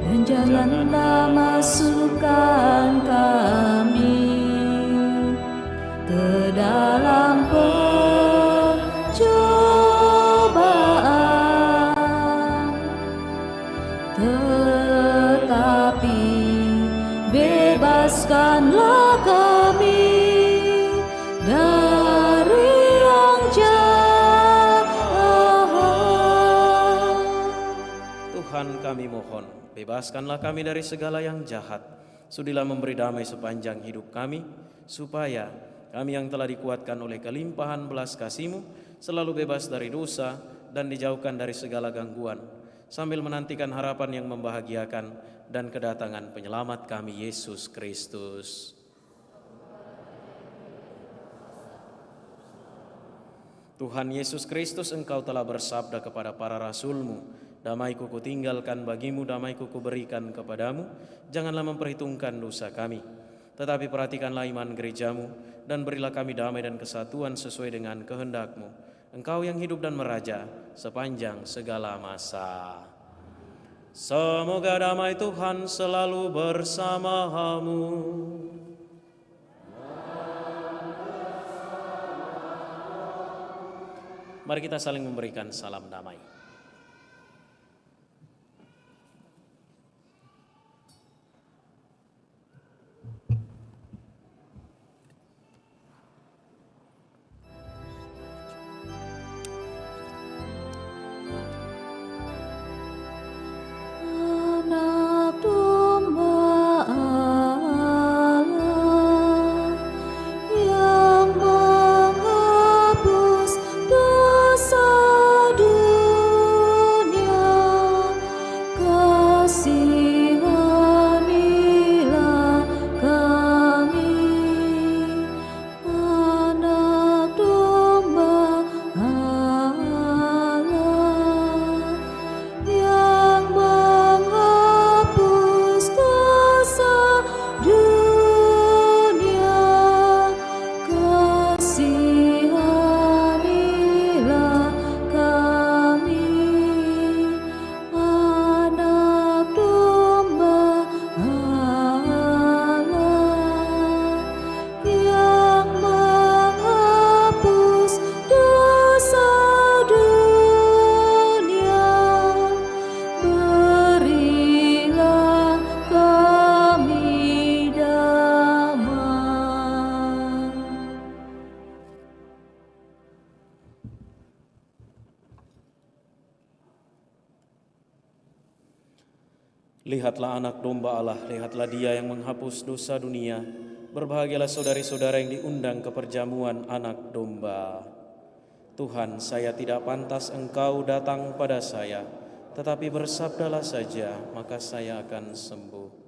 Dan janganlah masukkan kami ke dalam pencobaan, tetapi bebaskanlah kami dari yang jahat. Tuhan, kami mohon, bebaskanlah kami dari segala yang jahat. Sudilah memberi damai sepanjang hidup kami, supaya kami yang telah dikuatkan oleh kelimpahan belas kasih-Mu selalu bebas dari dosa dan dijauhkan dari segala gangguan, sambil menantikan harapan yang membahagiakan dan kedatangan penyelamat kami, Yesus Kristus. Tuhan Yesus Kristus, Engkau telah bersabda kepada para rasul-Mu, damai-Ku kutinggalkan bagimu, damai-Ku kuberikan kepadamu. Janganlah memperhitungkan dosa kami, tetapi perhatikanlah iman gereja-Mu, dan berilah kami damai dan kesatuan sesuai dengan kehendak-Mu. Engkau yang hidup dan meraja sepanjang segala masa. Semoga damai Tuhan selalu bersamamu. Mari kita saling memberikan salam damai. Anak domba Allah yang menghapus dosa dunia, kasihanilah kami. Anak domba Allah yang menghapus dosa dunia, kasihanilah kami. Anak domba Allah yang menghapus dosa dunia, berilah kami damai. Lihatlah anak domba Allah, lihatlah Dia yang menghapus dosa dunia. Berbahagialah saudari-saudara yang diundang ke perjamuan anak domba. Tuhan, saya tidak pantas Engkau datang pada saya, tetapi bersabdalah saja, maka saya akan sembuh.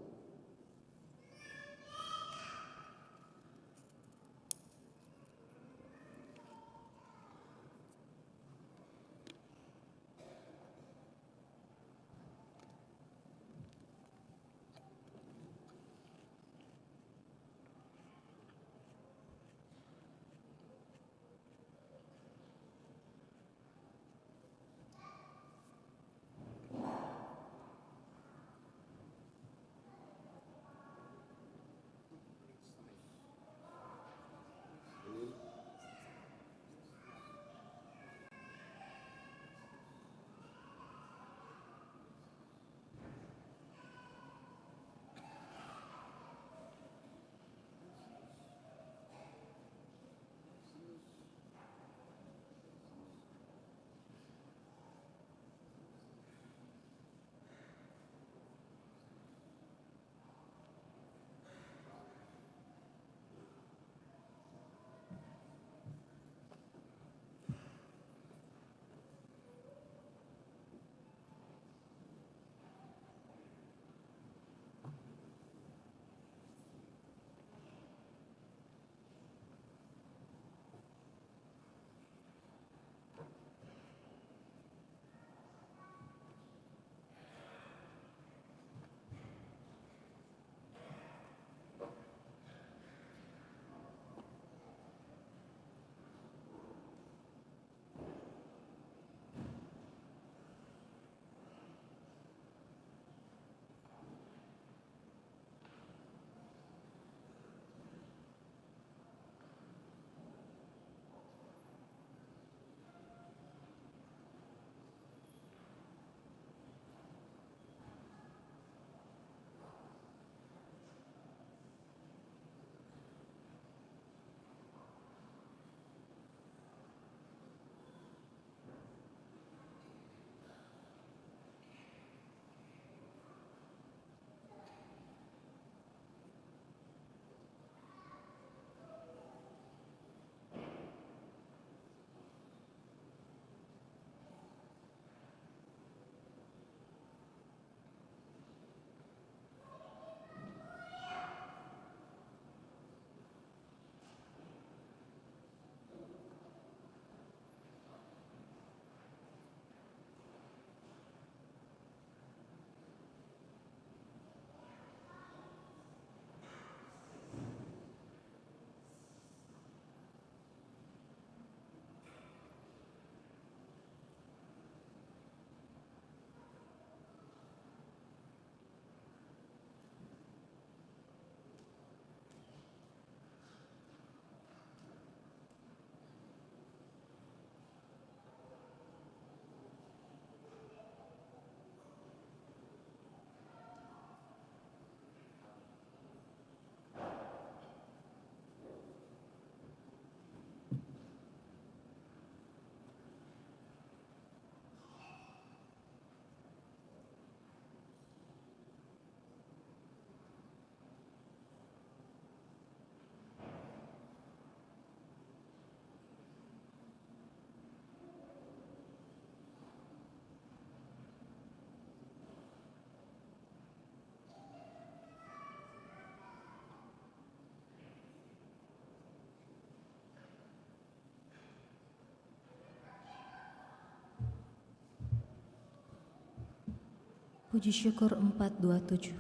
Puji syukur 427.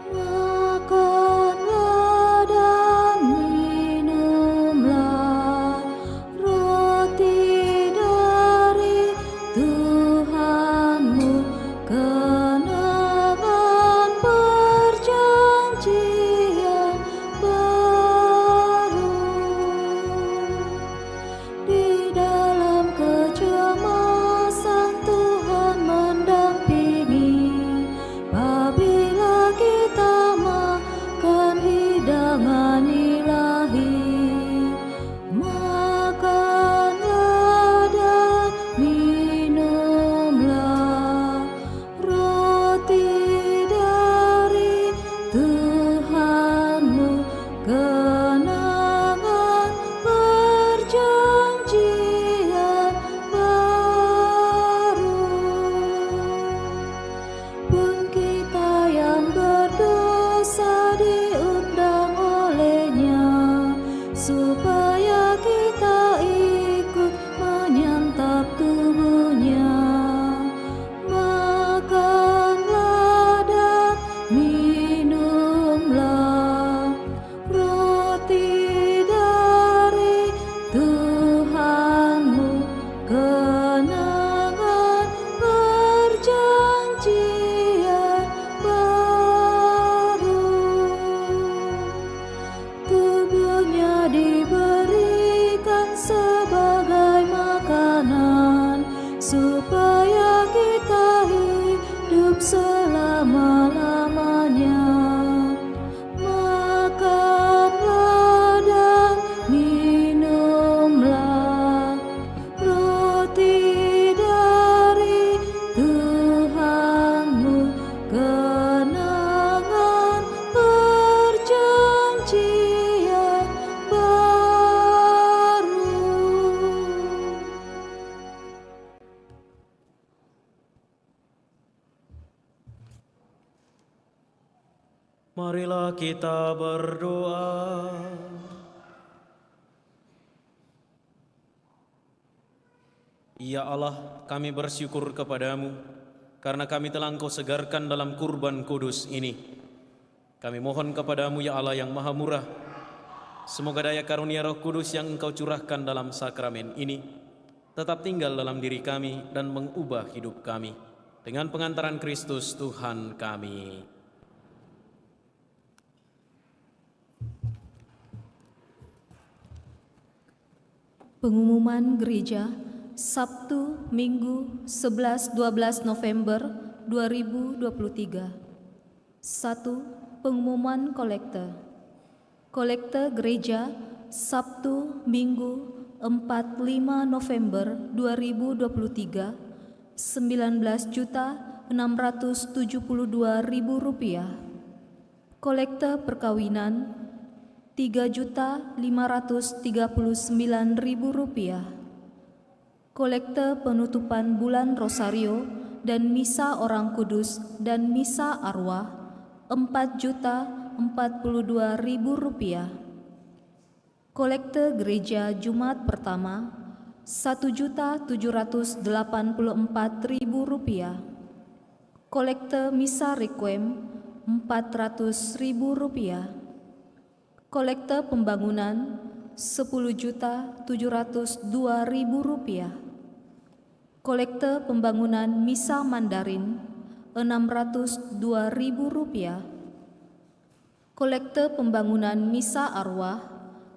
Makanlah dan minumlah roti dari Tuhanmu, kenangan perjanjian baru. supaya kita ikut menyantap tubuhnya. Makanlah dan minumlah roti dari Tuhanmu, kenangan perjanjian baru. Tubuhnya diberikan sebagai makanan, supaya kita hidup selama-lamanya. Makanlah dan minumlah roti dari Tuhanmu, kenangan perjanjian baru. Marilah kita berdoa. Ya Allah, kami bersyukur kepadamu karena kami telah Engkau segarkan dalam kurban kudus ini. Kami mohon kepadamu ya Allah yang maha murah, semoga daya karunia Roh Kudus yang Engkau curahkan dalam sakramen ini tetap tinggal dalam diri kami dan mengubah hidup kami dengan pengantaran Kristus Tuhan kami. Pengumuman Gereja Sabtu, Minggu, 11-12 November 2023. 1. Pengumuman kolekte. Kolekte Gereja Sabtu, Minggu, 4-5 November 2023, Rp19.672.000. Kolekte perkawinan Rp3.539.000. Kolekte penutupan bulan Rosario dan Misa Orang Kudus dan Misa Arwah Rp4.042.000. Kolekte Gereja Jumat Pertama Rp1.784.000. Kolekte Misa Requiem Rp400.000. Kolekte pembangunan Rp10.702.000. Kolekte pembangunan Misa Mandarin Rp602.000. Kolekte pembangunan Misa Arwah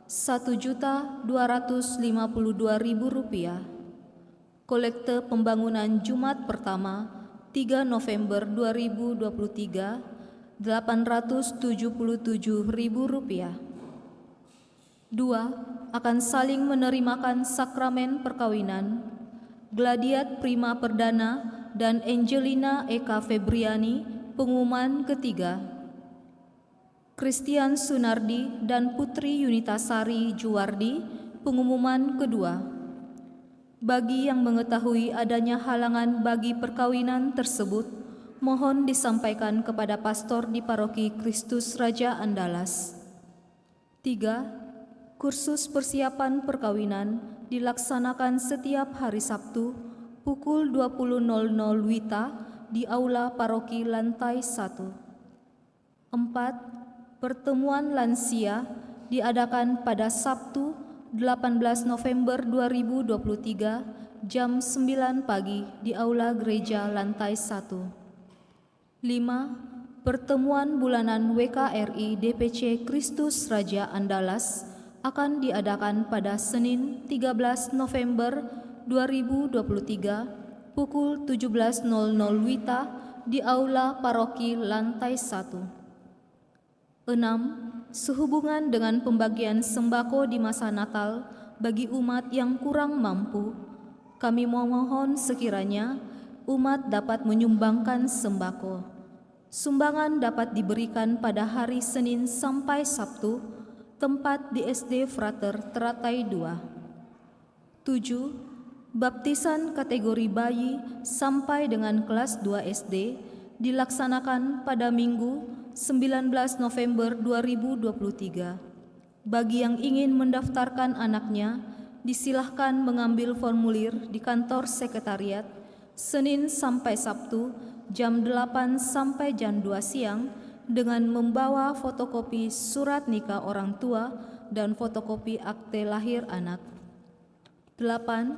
Rp1.252.000. Kolekte pembangunan Jumat Pertama 3 November 2023 Rp877.000. 2. Akan saling menerimakan sakramen perkawinan Gladiat Prima Perdana dan Angelina Eka Febriani, pengumuman ketiga. Christian Sunardi dan Putri Yunitasari Juwardi, pengumuman kedua. Bagi yang mengetahui adanya halangan bagi perkawinan tersebut, mohon disampaikan kepada pastor di Paroki Kristus Raja Andalas. 3. Kursus persiapan perkawinan dilaksanakan setiap hari Sabtu pukul 20.00 WITA di Aula Paroki lantai 1. 4. Pertemuan lansia diadakan pada Sabtu 18 November 2023 jam 9 pagi di Aula Gereja lantai 1. 5. Pertemuan bulanan WKRI DPC Kristus Raja Andalas akan diadakan pada Senin 13 November 2023 pukul 17.00 WITA di Aula Paroki lantai 1. 6. Sehubungan dengan pembagian sembako di masa Natal bagi umat yang kurang mampu, kami memohon sekiranya umat dapat menyumbangkan sembako. Sumbangan dapat diberikan pada hari Senin sampai Sabtu, tempat di SD Frater Teratai 2. 7. Baptisan kategori bayi sampai dengan kelas 2 SD dilaksanakan pada Minggu 19 November 2023. Bagi yang ingin mendaftarkan anaknya, disilahkan mengambil formulir di kantor sekretariat Senin sampai Sabtu jam 8 sampai jam 2 siang dengan membawa fotokopi surat nikah orang tua dan fotokopi akte lahir anak. 8.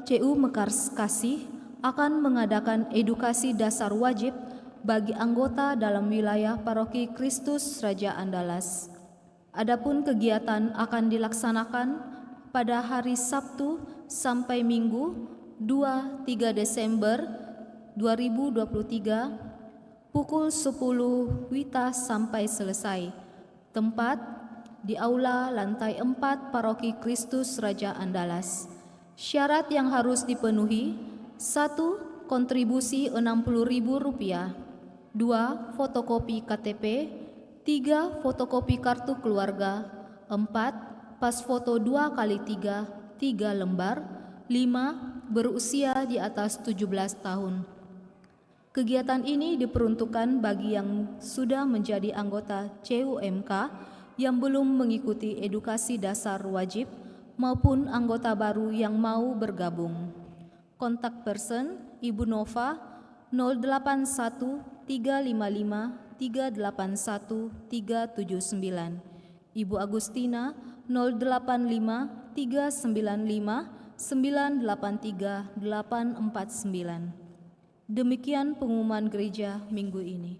CU Mekarskasih akan mengadakan edukasi dasar wajib bagi anggota dalam wilayah Paroki Kristus Raja Andalas. Adapun kegiatan akan dilaksanakan pada hari Sabtu sampai Minggu 2-3 Desember 2023 pukul 10 WITA sampai selesai. Tempat di Aula lantai 4 Paroki Kristus Raja Andalas. Syarat yang harus dipenuhi: 1. Kontribusi Rp60.000. 2. Fotokopi KTP. 3. Fotokopi kartu keluarga. 4. Pas foto 2x3 3 lembar. 5. Berusia di atas 17 tahun. Kegiatan ini diperuntukkan bagi yang sudah menjadi anggota CUMK yang belum mengikuti edukasi dasar wajib maupun anggota baru yang mau bergabung. Kontak person Ibu Nova 081 355 381 379, Ibu Agustina 085 395 983 849. Demikian pengumuman gereja minggu ini.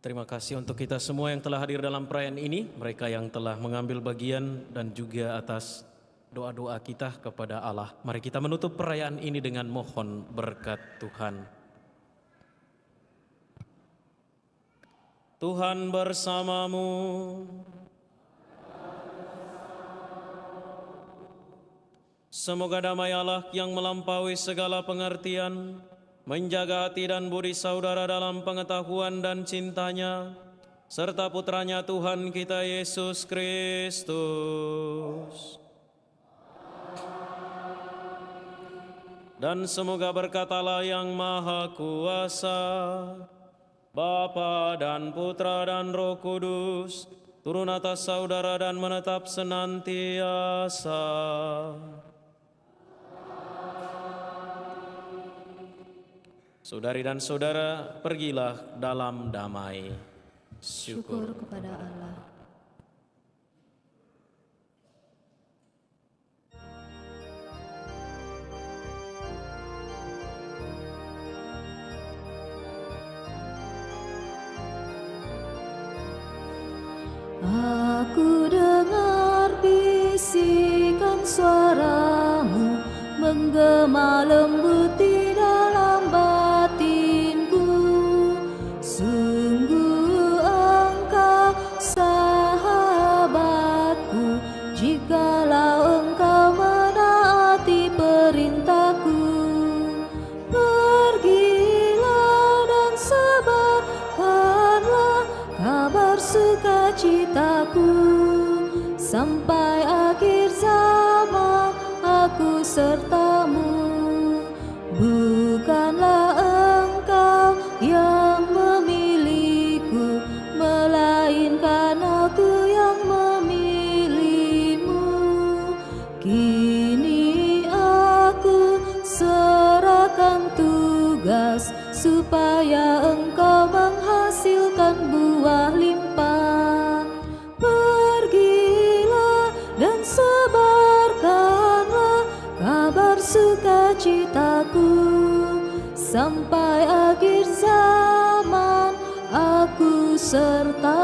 Terima kasih untuk kita semua yang telah hadir dalam perayaan ini, mereka yang telah mengambil bagian dan juga atas doa-doa kita kepada Allah. Mari kita menutup perayaan ini dengan mohon berkat Tuhan. Tuhan bersamamu. Semoga damai Allah yang melampaui segala pengertian menjaga hati dan budi saudara dalam pengetahuan dan cintanya, serta putranya Tuhan kita Yesus Kristus. Dan semoga berkat Allah yang Maha Kuasa, Bapa dan Putra dan Roh Kudus, turun atas saudara dan menetap senantiasa. Saudari dan saudara, pergilah dalam damai. Syukur kepada Allah. Aku dengar bisikan suaramu menggema lembut di dalam batinku. Sungguh engkau sahabatku, jikalau engkau menaati perintahku. Pergilah dan sebarkanlah kabar sukacitaku, sampai akhir zaman aku sertamu. Bukanlah engkau yang memilihku, melainkan aku yang memilihmu. Kini aku serahkan tugas supaya engkau menghasilkan buah limpah. Pergilah dan sebarkanlah kabar sukacitaku, sampai akhir zaman aku serta